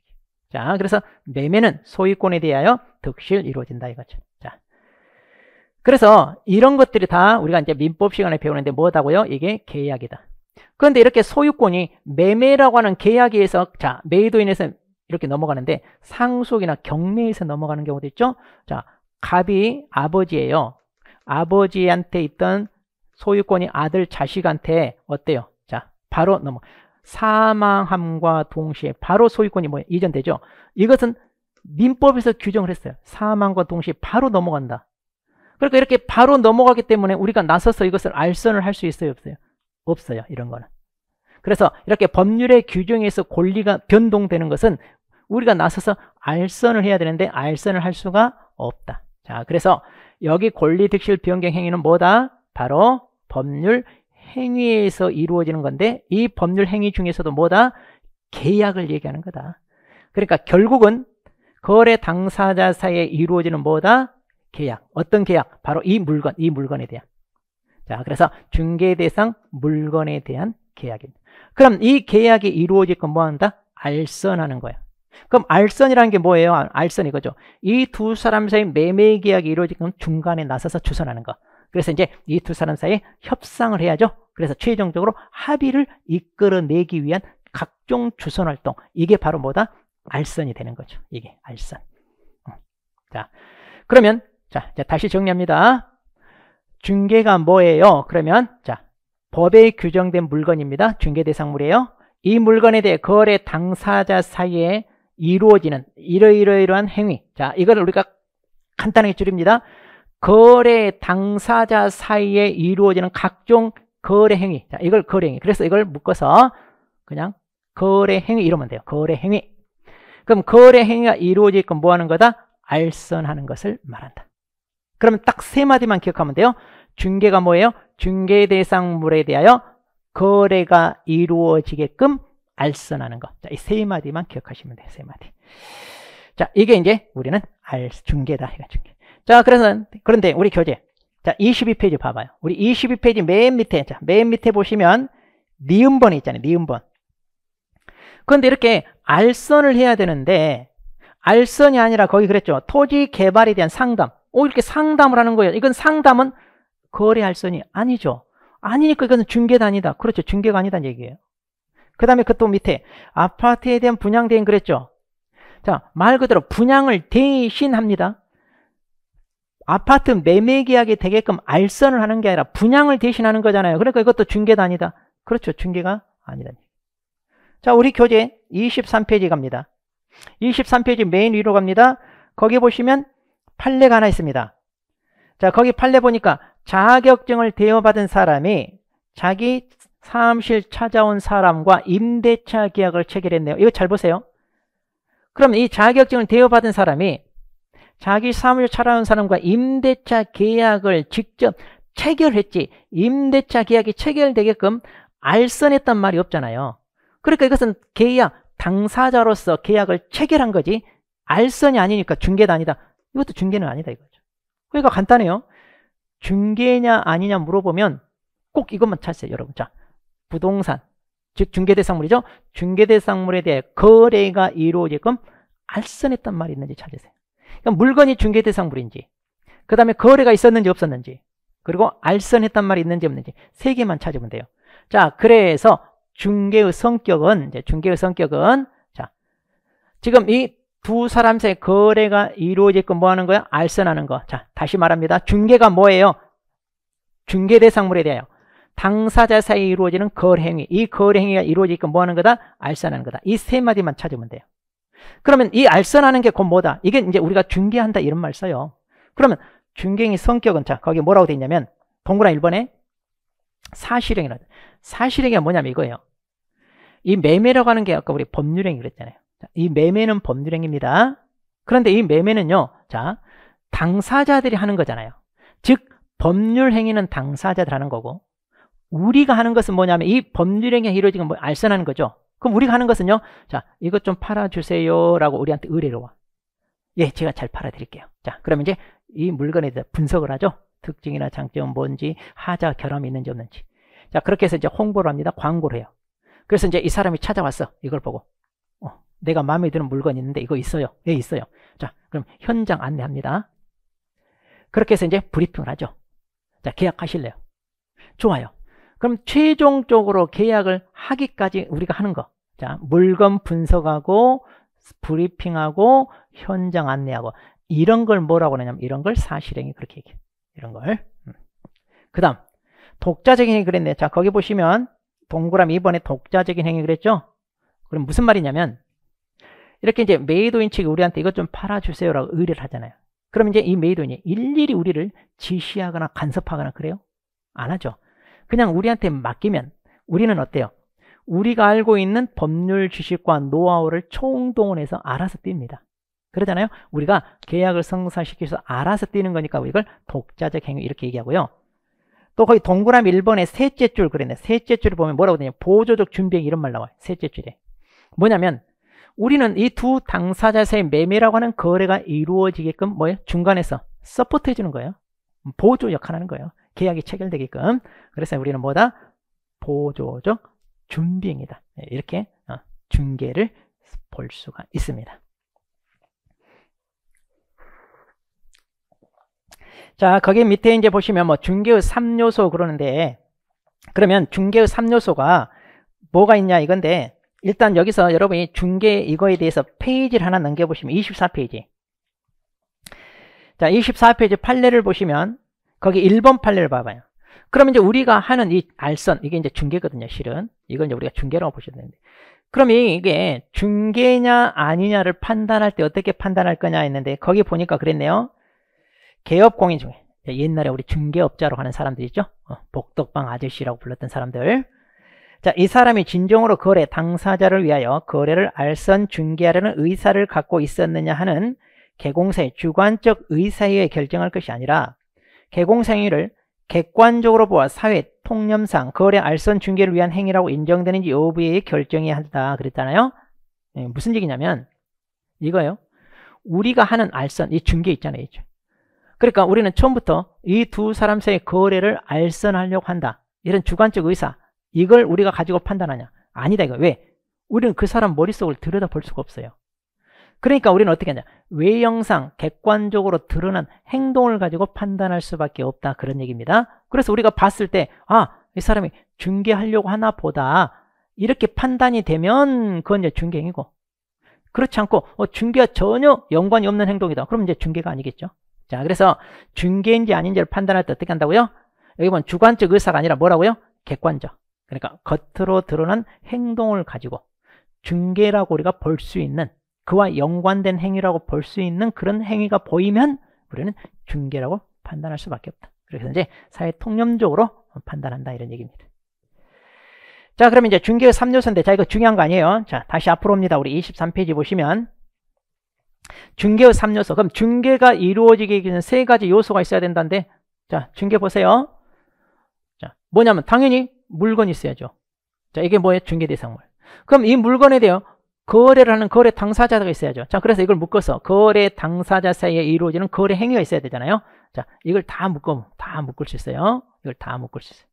자, 그래서 매매는 소유권에 대하여 득실 이루어진다 이거죠. 자, 그래서 이런 것들이 다 우리가 이제 민법 시간에 배우는데 뭐다고요? 이게 계약이다. 그런데 이렇게 소유권이 매매라고 하는 계약에 의해서 자, 매도인에서 이렇게 넘어가는데 상속이나 경매에서 넘어가는 경우도 있죠. 자, 갑이 아버지예요. 아버지한테 있던 소유권이 아들 자식한테 어때요? 자, 바로 사망함과 동시에 바로 소유권이 뭐예요? 이전되죠. 이것은 민법에서 규정을 했어요. 사망과 동시에 바로 넘어간다. 그러니까 이렇게 바로 넘어가기 때문에 우리가 나서서 이것을 알선을 할 수 있어요? 없어요? 없어요. 이런 거는. 그래서 이렇게 법률의 규정에서 권리가 변동되는 것은 우리가 나서서 알선을 해야 되는데 알선을 할 수가 없다. 자, 그래서 여기 권리득실 변경 행위는 뭐다? 바로 법률 행위에서 이루어지는 건데 이 법률 행위 중에서도 뭐다? 계약을 얘기하는 거다. 그러니까 결국은 거래 당사자 사이에 이루어지는 뭐다? 계약. 어떤 계약? 바로 이 물건에 대한. 자, 그래서 중개 대상 물건에 대한 계약입니다. 그럼 이 계약이 이루어질 건 뭐 한다? 알선하는 거야. 그럼 알선이라는 게 뭐예요? 알선 이거죠. 이 두 사람 사이 매매 계약이 이루어질 건 중간에 나서서 주선하는 거. 그래서 이제 이 두 사람 사이에 협상을 해야죠. 그래서 최종적으로 합의를 이끌어내기 위한 각종 주선 활동. 이게 바로 뭐다? 알선이 되는 거죠. 이게 알선. 자, 그러면 자, 다시 정리합니다. 중개가 뭐예요? 그러면 자, 법에 규정된 물건입니다. 중개 대상물이에요. 이 물건에 대해 거래 당사자 사이에 이루어지는 이러이러한 행위. 자, 이걸 우리가 간단하게 줄입니다. 거래 당사자 사이에 이루어지는 각종 거래 행위. 자, 이걸 거래 행위. 그래서 이걸 묶어서 그냥 거래 행위 이러면 돼요. 거래 행위. 그럼 거래 행위가 이루어질 건 뭐 하는 거다? 알선하는 것을 말한다. 그러면 딱 세 마디만 기억하면 돼요. 중개가 뭐예요? 중개 대상물에 대하여 거래가 이루어지게끔 알선하는 것. 자, 이 세 마디만 기억하시면 돼요. 세 마디. 자, 이게 이제 우리는 중개다. 중개. 자, 그런데 우리 교재. 자, 22페이지 봐봐요. 우리 22페이지 맨 밑에, 자, 맨 밑에 보시면 니은번이 있잖아요. 니은번. 그런데 이렇게 알선을 해야 되는데 알선이 아니라 거기 그랬죠. 토지 개발에 대한 상담. 이렇게 상담을 하는 거예요. 이건 상담은 거래 알선이 아니죠. 아니니까 이건 중개가 아니다. 그렇죠. 중개가 아니다는 얘기예요. 그 다음에 그 또 밑에 아파트에 대한 분양 대행 그랬죠. 자, 말 그대로 분양을 대신합니다. 아파트 매매 계약이 되게끔 알선을 하는 게 아니라 분양을 대신하는 거잖아요. 그러니까 이것도 중개가 아니다. 그렇죠. 중개가 아니다. 자, 우리 교재 23페이지 갑니다. 23페이지 맨 위로 갑니다. 거기 보시면 판례가 하나 있습니다. 자, 거기 판례 보니까 자격증을 대여받은 사람이 자기 사무실 찾아온 사람과 임대차 계약을 체결했네요. 이거 잘 보세요. 그럼 이 자격증을 대여받은 사람이 자기 사무실 찾아온 사람과 임대차 계약을 직접 체결했지 임대차 계약이 체결되게끔 알선했단 말이 없잖아요. 그러니까 이것은 계약, 당사자로서 계약을 체결한 거지 알선이 아니니까 중개가 아니다. 이것도 중개는 아니다 이거죠. 그러니까 간단해요. 중개냐 아니냐 물어보면 꼭 이것만 찾으세요. 여러분. 자, 부동산, 즉 중개대상물이죠. 중개대상물에 대해 거래가 이루어지게끔 알선했단 말이 있는지 찾으세요. 그러니까 물건이 중개대상물인지, 그 다음에 거래가 있었는지 없었는지, 그리고 알선했단 말이 있는지 없는지 세 개만 찾으면 돼요. 자, 그래서 중개의 성격은 자, 지금 이 두 사람 사이 거래가 이루어지게끔 뭐 하는 거야? 알선하는 거. 자, 다시 말합니다. 중개가 뭐예요? 중개대상물에 대하여 당사자 사이에 이루어지는 거래행위. 이 거래행위가 이루어지게끔 뭐 하는 거다? 알선하는 거다. 이 세 마디만 찾으면 돼요. 그러면 이 알선하는 게 곧 뭐다? 이게 이제 우리가 중개한다 이런 말 써요. 그러면 중개의 성격은 자, 거기 뭐라고 돼 있냐면 동그라미 1번에 사실행위라. 사실행위가 뭐냐면 이거예요. 이 매매라고 하는 게 아까 우리 법률행위 그랬잖아요. 자, 이 매매는 법률행위입니다. 그런데 이 매매는요, 자, 당사자들이 하는 거잖아요. 즉, 법률행위는 당사자들 하는 거고, 우리가 하는 것은 뭐냐면 이 법률행위가 이루어지는 뭐 알선하는 거죠. 그럼 우리가 하는 것은요, 자, 이것 좀 팔아주세요 라고 우리한테 의뢰로 와. 예, 제가 잘 팔아드릴게요. 자, 그러면 이제 이 물건에 대해서 분석을 하죠. 특징이나 장점은 뭔지, 하자, 결함이 있는지 없는지. 자, 그렇게 해서 이제 홍보를 합니다. 광고를 해요. 그래서 이제 이 사람이 찾아왔어. 이걸 보고. 내가 마음에 드는 물건이 있는데 이거 있어요. 예, 있어요. 자, 그럼 현장 안내합니다. 그렇게 해서 이제 브리핑을 하죠. 자, 계약하실래요? 좋아요. 그럼 최종적으로 계약을 하기까지 우리가 하는 거. 자, 물건 분석하고 브리핑하고 현장 안내하고 이런 걸 뭐라고 하냐면 이런 걸 사실행위 그렇게 얘기해요. 이런 걸. 그 다음 독자적인 행위 그랬네. 자, 거기 보시면 동그라미 2번에 독자적인 행위 그랬죠? 그럼 무슨 말이냐면 이렇게 이제 메이드인 측이 우리한테 이것 좀 팔아주세요 라고 의뢰를 하잖아요. 그럼 이제 이 메이드인이 일일이 우리를 지시하거나 간섭하거나 그래요? 안 하죠. 그냥 우리한테 맡기면 우리는 어때요? 우리가 알고 있는 법률 지식과 노하우를 총동원해서 알아서 띱니다. 그러잖아요. 우리가 계약을 성사시켜서 알아서 뛰는 거니까 이걸 독자적 행위 이렇게 얘기하고요. 또 거기 동그라미 1번에 셋째 줄 그랬네. 셋째 줄을 보면 뭐라고 되냐. 보조적 준비행위 이런 말 나와요. 셋째 줄에. 뭐냐면 우리는 이 두 당사자 사이의 매매라고 하는 거래가 이루어지게끔 뭐예요? 중간에서 서포트 해주는 거예요. 보조 역할하는 거예요. 계약이 체결되게끔. 그래서 우리는 뭐다? 보조적 준비행위다. 이렇게 중개를 볼 수가 있습니다. 자, 거기 밑에 이제 보시면 뭐 중개의 3요소 그러는데, 그러면 중개의 3요소가 뭐가 있냐 이건데, 일단 여기서 여러분이 중개 이거에 대해서 페이지를 하나 넘겨보시면 24페이지. 자, 24페이지 판례를 보시면 거기 1번 판례를 봐봐요. 그러면 이제 우리가 하는 이 알선, 이게 이제 중개거든요, 실은. 이건 이제 우리가 중개라고 보셔야 되는데. 그럼 이게 중개냐 아니냐를 판단할 때 어떻게 판단할 거냐 했는데, 거기 보니까 그랬네요. 개업 공인 중개. 옛날에 우리 중개업자로 하는 사람들 있죠? 복덕방 아저씨라고 불렀던 사람들. 자, 이 사람이 진정으로 거래 당사자를 위하여 거래를 알선 중개하려는 의사를 갖고 있었느냐 하는 개공사의 주관적 의사에 의해 결정할 것이 아니라 개공사 행위를 객관적으로 보아 사회 통념상 거래 알선 중개를 위한 행위라고 인정되는지 여부에 결정해야 한다 그랬잖아요. 무슨 얘기냐면 이거요. 우리가 하는 알선, 이 중개 있잖아요. 그러니까 우리는 처음부터 이 두 사람 사이의 거래를 알선하려고 한다. 이런 주관적 의사, 이걸 우리가 가지고 판단하냐? 아니다 이거. 왜? 우리는 그 사람 머릿속을 들여다볼 수가 없어요. 그러니까 우리는 어떻게 하냐? 외형상 객관적으로 드러난 행동을 가지고 판단할 수밖에 없다. 그런 얘기입니다. 그래서 우리가 봤을 때 이 사람이 중개하려고 하나 보다 이렇게 판단이 되면 그건 이제 중개행위고, 그렇지 않고 중개와 전혀 연관이 없는 행동이다. 그럼 이제 중개가 아니겠죠. 자, 그래서 중개인지 아닌지를 판단할 때 어떻게 한다고요? 여기 보면 주관적 의사가 아니라 뭐라고요? 객관적. 그러니까 겉으로 드러난 행동을 가지고 중개라고 우리가 볼 수 있는, 그와 연관된 행위라고 볼 수 있는 그런 행위가 보이면 우리는 중개라고 판단할 수밖에 없다. 그래서 이제 사회 통념적으로 판단한다 이런 얘기입니다. 자, 그러면 이제 중개의 3요소인데, 자, 이거 중요한 거 아니에요. 자, 다시 앞으로 옵니다. 우리 23페이지 보시면 중개의 3요소. 그럼 중개가 이루어지기 위해서는 세 가지 요소가 있어야 된다는데, 자, 중개 보세요. 자, 뭐냐면 당연히 물건이 있어야죠. 자, 이게 뭐예요? 중개 대상물. 그럼 이 물건에 대해 거래를 하는 거래 당사자가 있어야죠. 자, 그래서 이걸 묶어서 거래 당사자 사이에 이루어지는 거래 행위가 있어야 되잖아요. 자, 이걸 다 묶을 수 있어요. 이걸 다 묶을 수 있어요.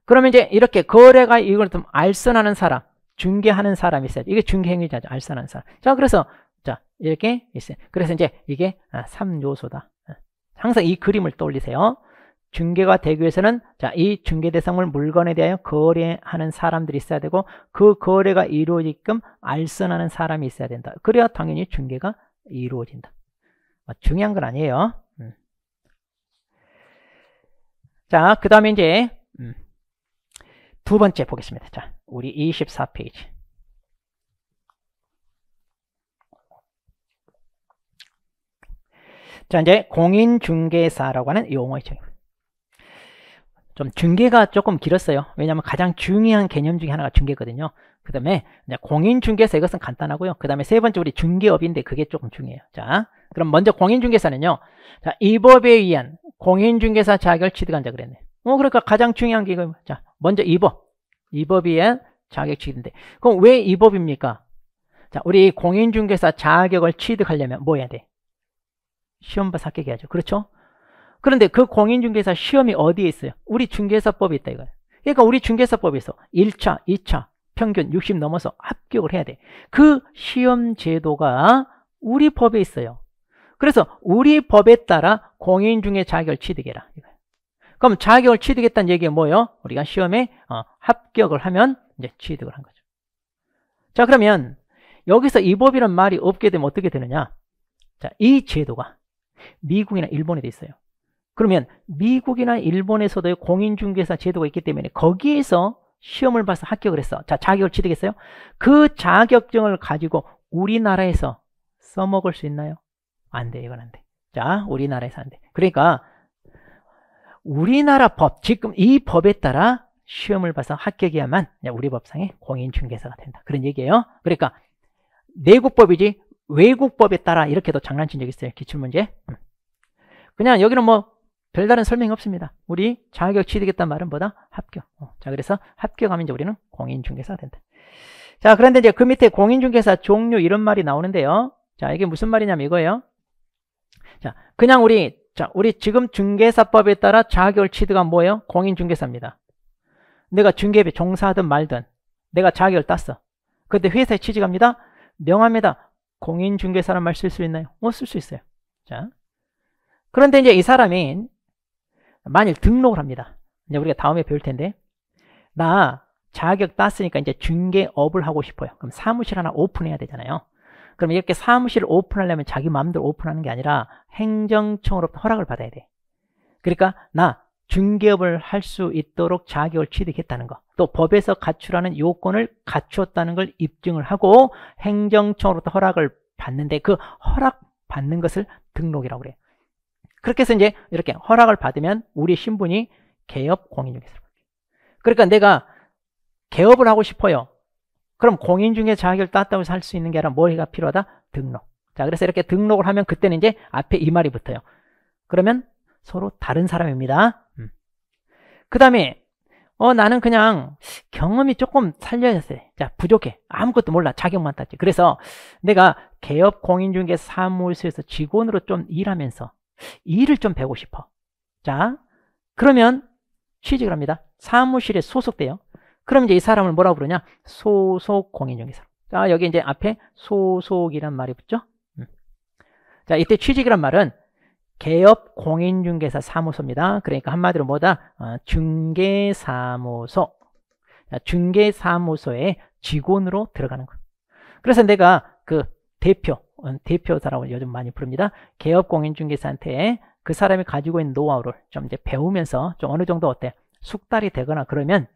그러면 이제 이렇게 거래가 이걸 좀 알선하는 사람, 중개하는 사람이 있어야죠. 이게 중개 행위자죠. 알선하는 사람. 자, 그래서 자, 이렇게 있어요. 그래서 이제 이게 3요소다. 항상 이 그림을 떠올리세요. 중개가 되기 위해서는 자, 이 중개 대상물 물건에 대하여 거래하는 사람들이 있어야 되고, 그 거래가 이루어지게끔 알선하는 사람이 있어야 된다. 그래야 당연히 중개가 이루어진다. 중요한 건 아니에요. 자, 그 다음에 이제 두 번째 보겠습니다. 자, 우리 24페이지. 자, 이제 공인중개사라고 하는 용어이죠. 좀 중개가 조금 길었어요. 왜냐하면 가장 중요한 개념 중에 하나가 중개거든요. 그 다음에 공인중개사, 이것은 간단하고요. 그 다음에 세 번째 우리 중개업인데 그게 조금 중요해요. 자, 그럼 먼저 공인중개사는요. 자, 이 법에 의한 공인중개사 자격을 취득한 자 그랬네. 그러니까 가장 중요한 게 이거. 자, 먼저 이 법에 의한 자격 취득인데, 그럼 왜 이 법입니까? 자, 우리 공인중개사 자격을 취득하려면 뭐 해야 돼? 시험 봐서 합격해야죠. 그렇죠? 그런데 그 공인중개사 시험이 어디에 있어요? 우리 중개사법에 있다 이거예요. 그러니까 우리 중개사법에서 1차, 2차 평균 60 넘어서 합격을 해야 돼. 그 시험 제도가 우리 법에 있어요. 그래서 우리 법에 따라 공인중개 자격을 취득해라 이거예요. 그럼 자격을 취득했다는 얘기가 뭐예요? 우리가 시험에 합격을 하면 이제 취득을 한 거죠. 자, 그러면 여기서 이 법이란 말이 없게 되면 어떻게 되느냐? 자, 이 제도가 미국이나 일본에 돼 있어요. 그러면 미국이나 일본에서도 공인중개사 제도가 있기 때문에 거기에서 시험을 봐서 합격을 했어. 자, 자격을 취득했어요. 그 자격증을 가지고 우리나라에서 써먹을 수 있나요? 안 돼, 이건 안 돼. 자, 우리나라에서 안 돼. 그러니까 우리나라 법, 지금 이 법에 따라 시험을 봐서 합격해야만 우리 법상의 공인중개사가 된다. 그런 얘기예요. 그러니까 내국법이지 외국법에 따라 이렇게도 장난친 적 있어요. 기출문제. 그냥 여기는 뭐 별다른 설명이 없습니다. 우리 자격 취득했단 말은 뭐다? 합격. 자, 그래서 합격하면 이제 우리는 공인중개사가 된다. 자, 그런데 이제 그 밑에 공인중개사 종류 이런 말이 나오는데요. 자, 이게 무슨 말이냐면 이거예요. 자, 그냥 우리 지금 중개사법에 따라 자격을 취득한 뭐예요? 공인중개사입니다. 내가 중개업에 종사하든 말든 내가 자격을 땄어. 근데 회사에 취직합니다. 명함에다 공인중개사라는 말 쓸 수 있나요? 쓸 수 있어요. 자, 그런데 이제 이 사람이 만일 등록을 합니다. 이제 우리가 다음에 배울 텐데, 나 자격 땄으니까 이제 중개업을 하고 싶어요. 그럼 사무실 하나 오픈해야 되잖아요. 그럼 이렇게 사무실을 오픈하려면 자기 마음대로 오픈하는 게 아니라 행정청으로부터 허락을 받아야 돼. 그러니까 나 중개업을 할 수 있도록 자격을 취득했다는 거, 또 법에서 갖추라는 요건을 갖추었다는 걸 입증을 하고 행정청으로부터 허락을 받는데, 그 허락 받는 것을 등록이라고 그래요. 그렇게 해서 이제 이렇게 허락을 받으면 우리 신분이 개업 공인중개사로 바뀌어요. 그러니까 내가 개업을 하고 싶어요. 그럼 공인중개사 자격을 땄다고 해서 할 수 있는 게 아니라 뭐가 필요하다? 등록. 자, 그래서 이렇게 등록을 하면 그때는 이제 앞에 이 말이 붙어요. 그러면 서로 다른 사람입니다. 그 다음에 나는 그냥 경험이 조금 살려졌어요. 자, 부족해. 아무것도 몰라. 자격만 땄지. 그래서 내가 개업 공인중개사 사무소에서 직원으로 좀 일하면서 일을 좀 배우고 싶어. 자, 그러면 취직을 합니다. 사무실에 소속돼요. 그럼 이제 이 사람을 뭐라고 부르냐? 소속 공인중개사. 자, 여기 이제 앞에 소속이란 말이 붙죠? 자, 이때 취직이란 말은 개업 공인중개사 사무소입니다. 그러니까 한마디로 뭐다? 중개사무소. 자, 중개사무소에 직원으로 들어가는 거. 그래서 내가 그 대표사라고 요즘 많이 부릅니다. 개업 공인중개사한테 그 사람이 가지고 있는 노하우를 좀 이제 배우면서 좀 어느 정도 어때? 숙달이 되거나 그러면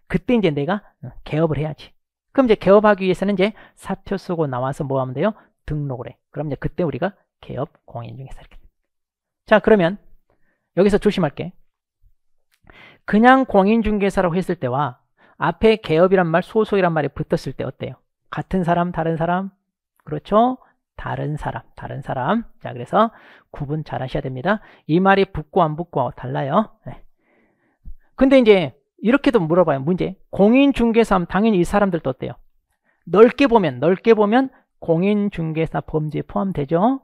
그때 이제 내가 개업을 해야지. 그럼 이제 개업하기 위해서는 이제 사표 쓰고 나와서 뭐 하면 돼요? 등록을 해. 그럼 이제 그때 우리가 개업 공인중개사 이렇게. 자, 그러면 여기서 조심할게. 그냥 공인중개사라고 했을 때와 앞에 개업이란 말, 소속이란 말이 붙었을 때 어때요? 같은 사람, 다른 사람? 그렇죠? 다른 사람. 자, 그래서 구분 잘 하셔야 됩니다. 이 말이 붙고 안 붙고 달라요. 네. 근데 이제 이렇게도 물어봐요. 문제. 공인중개사 하면 당연히 이 사람들도 어때요? 넓게 보면 공인중개사 범죄에 포함되죠?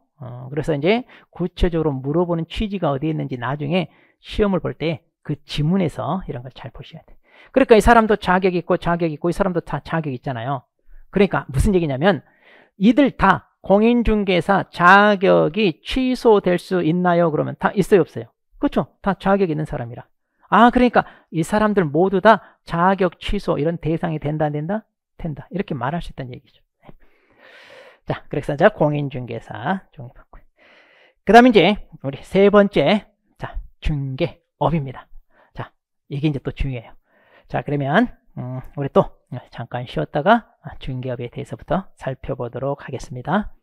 그래서 이제 구체적으로 물어보는 취지가 어디에 있는지 나중에 시험을 볼 때 그 지문에서 이런 걸 잘 보셔야 돼. 그러니까 이 사람도 자격이 있고 이 사람도 다 자격이 있잖아요. 그러니까 무슨 얘기냐면 이들 다 공인중개사 자격이 취소될 수 있나요? 그러면 다 있어요, 없어요? 그렇죠? 다 자격 있는 사람이라. 그러니까 이 사람들 모두 다 자격 취소 이런 대상이 된다, 안 된다? 된다. 이렇게 말할 수 있다는 얘기죠. 자, 그래서 자, 공인중개사 정리받고요. 그 다음에 이제 우리 세 번째, 자, 중개업입니다. 자, 이게 이제 또 중요해요. 자, 그러면 우리 또 잠깐 쉬었다가 중개업에 대해서부터 살펴보도록 하겠습니다.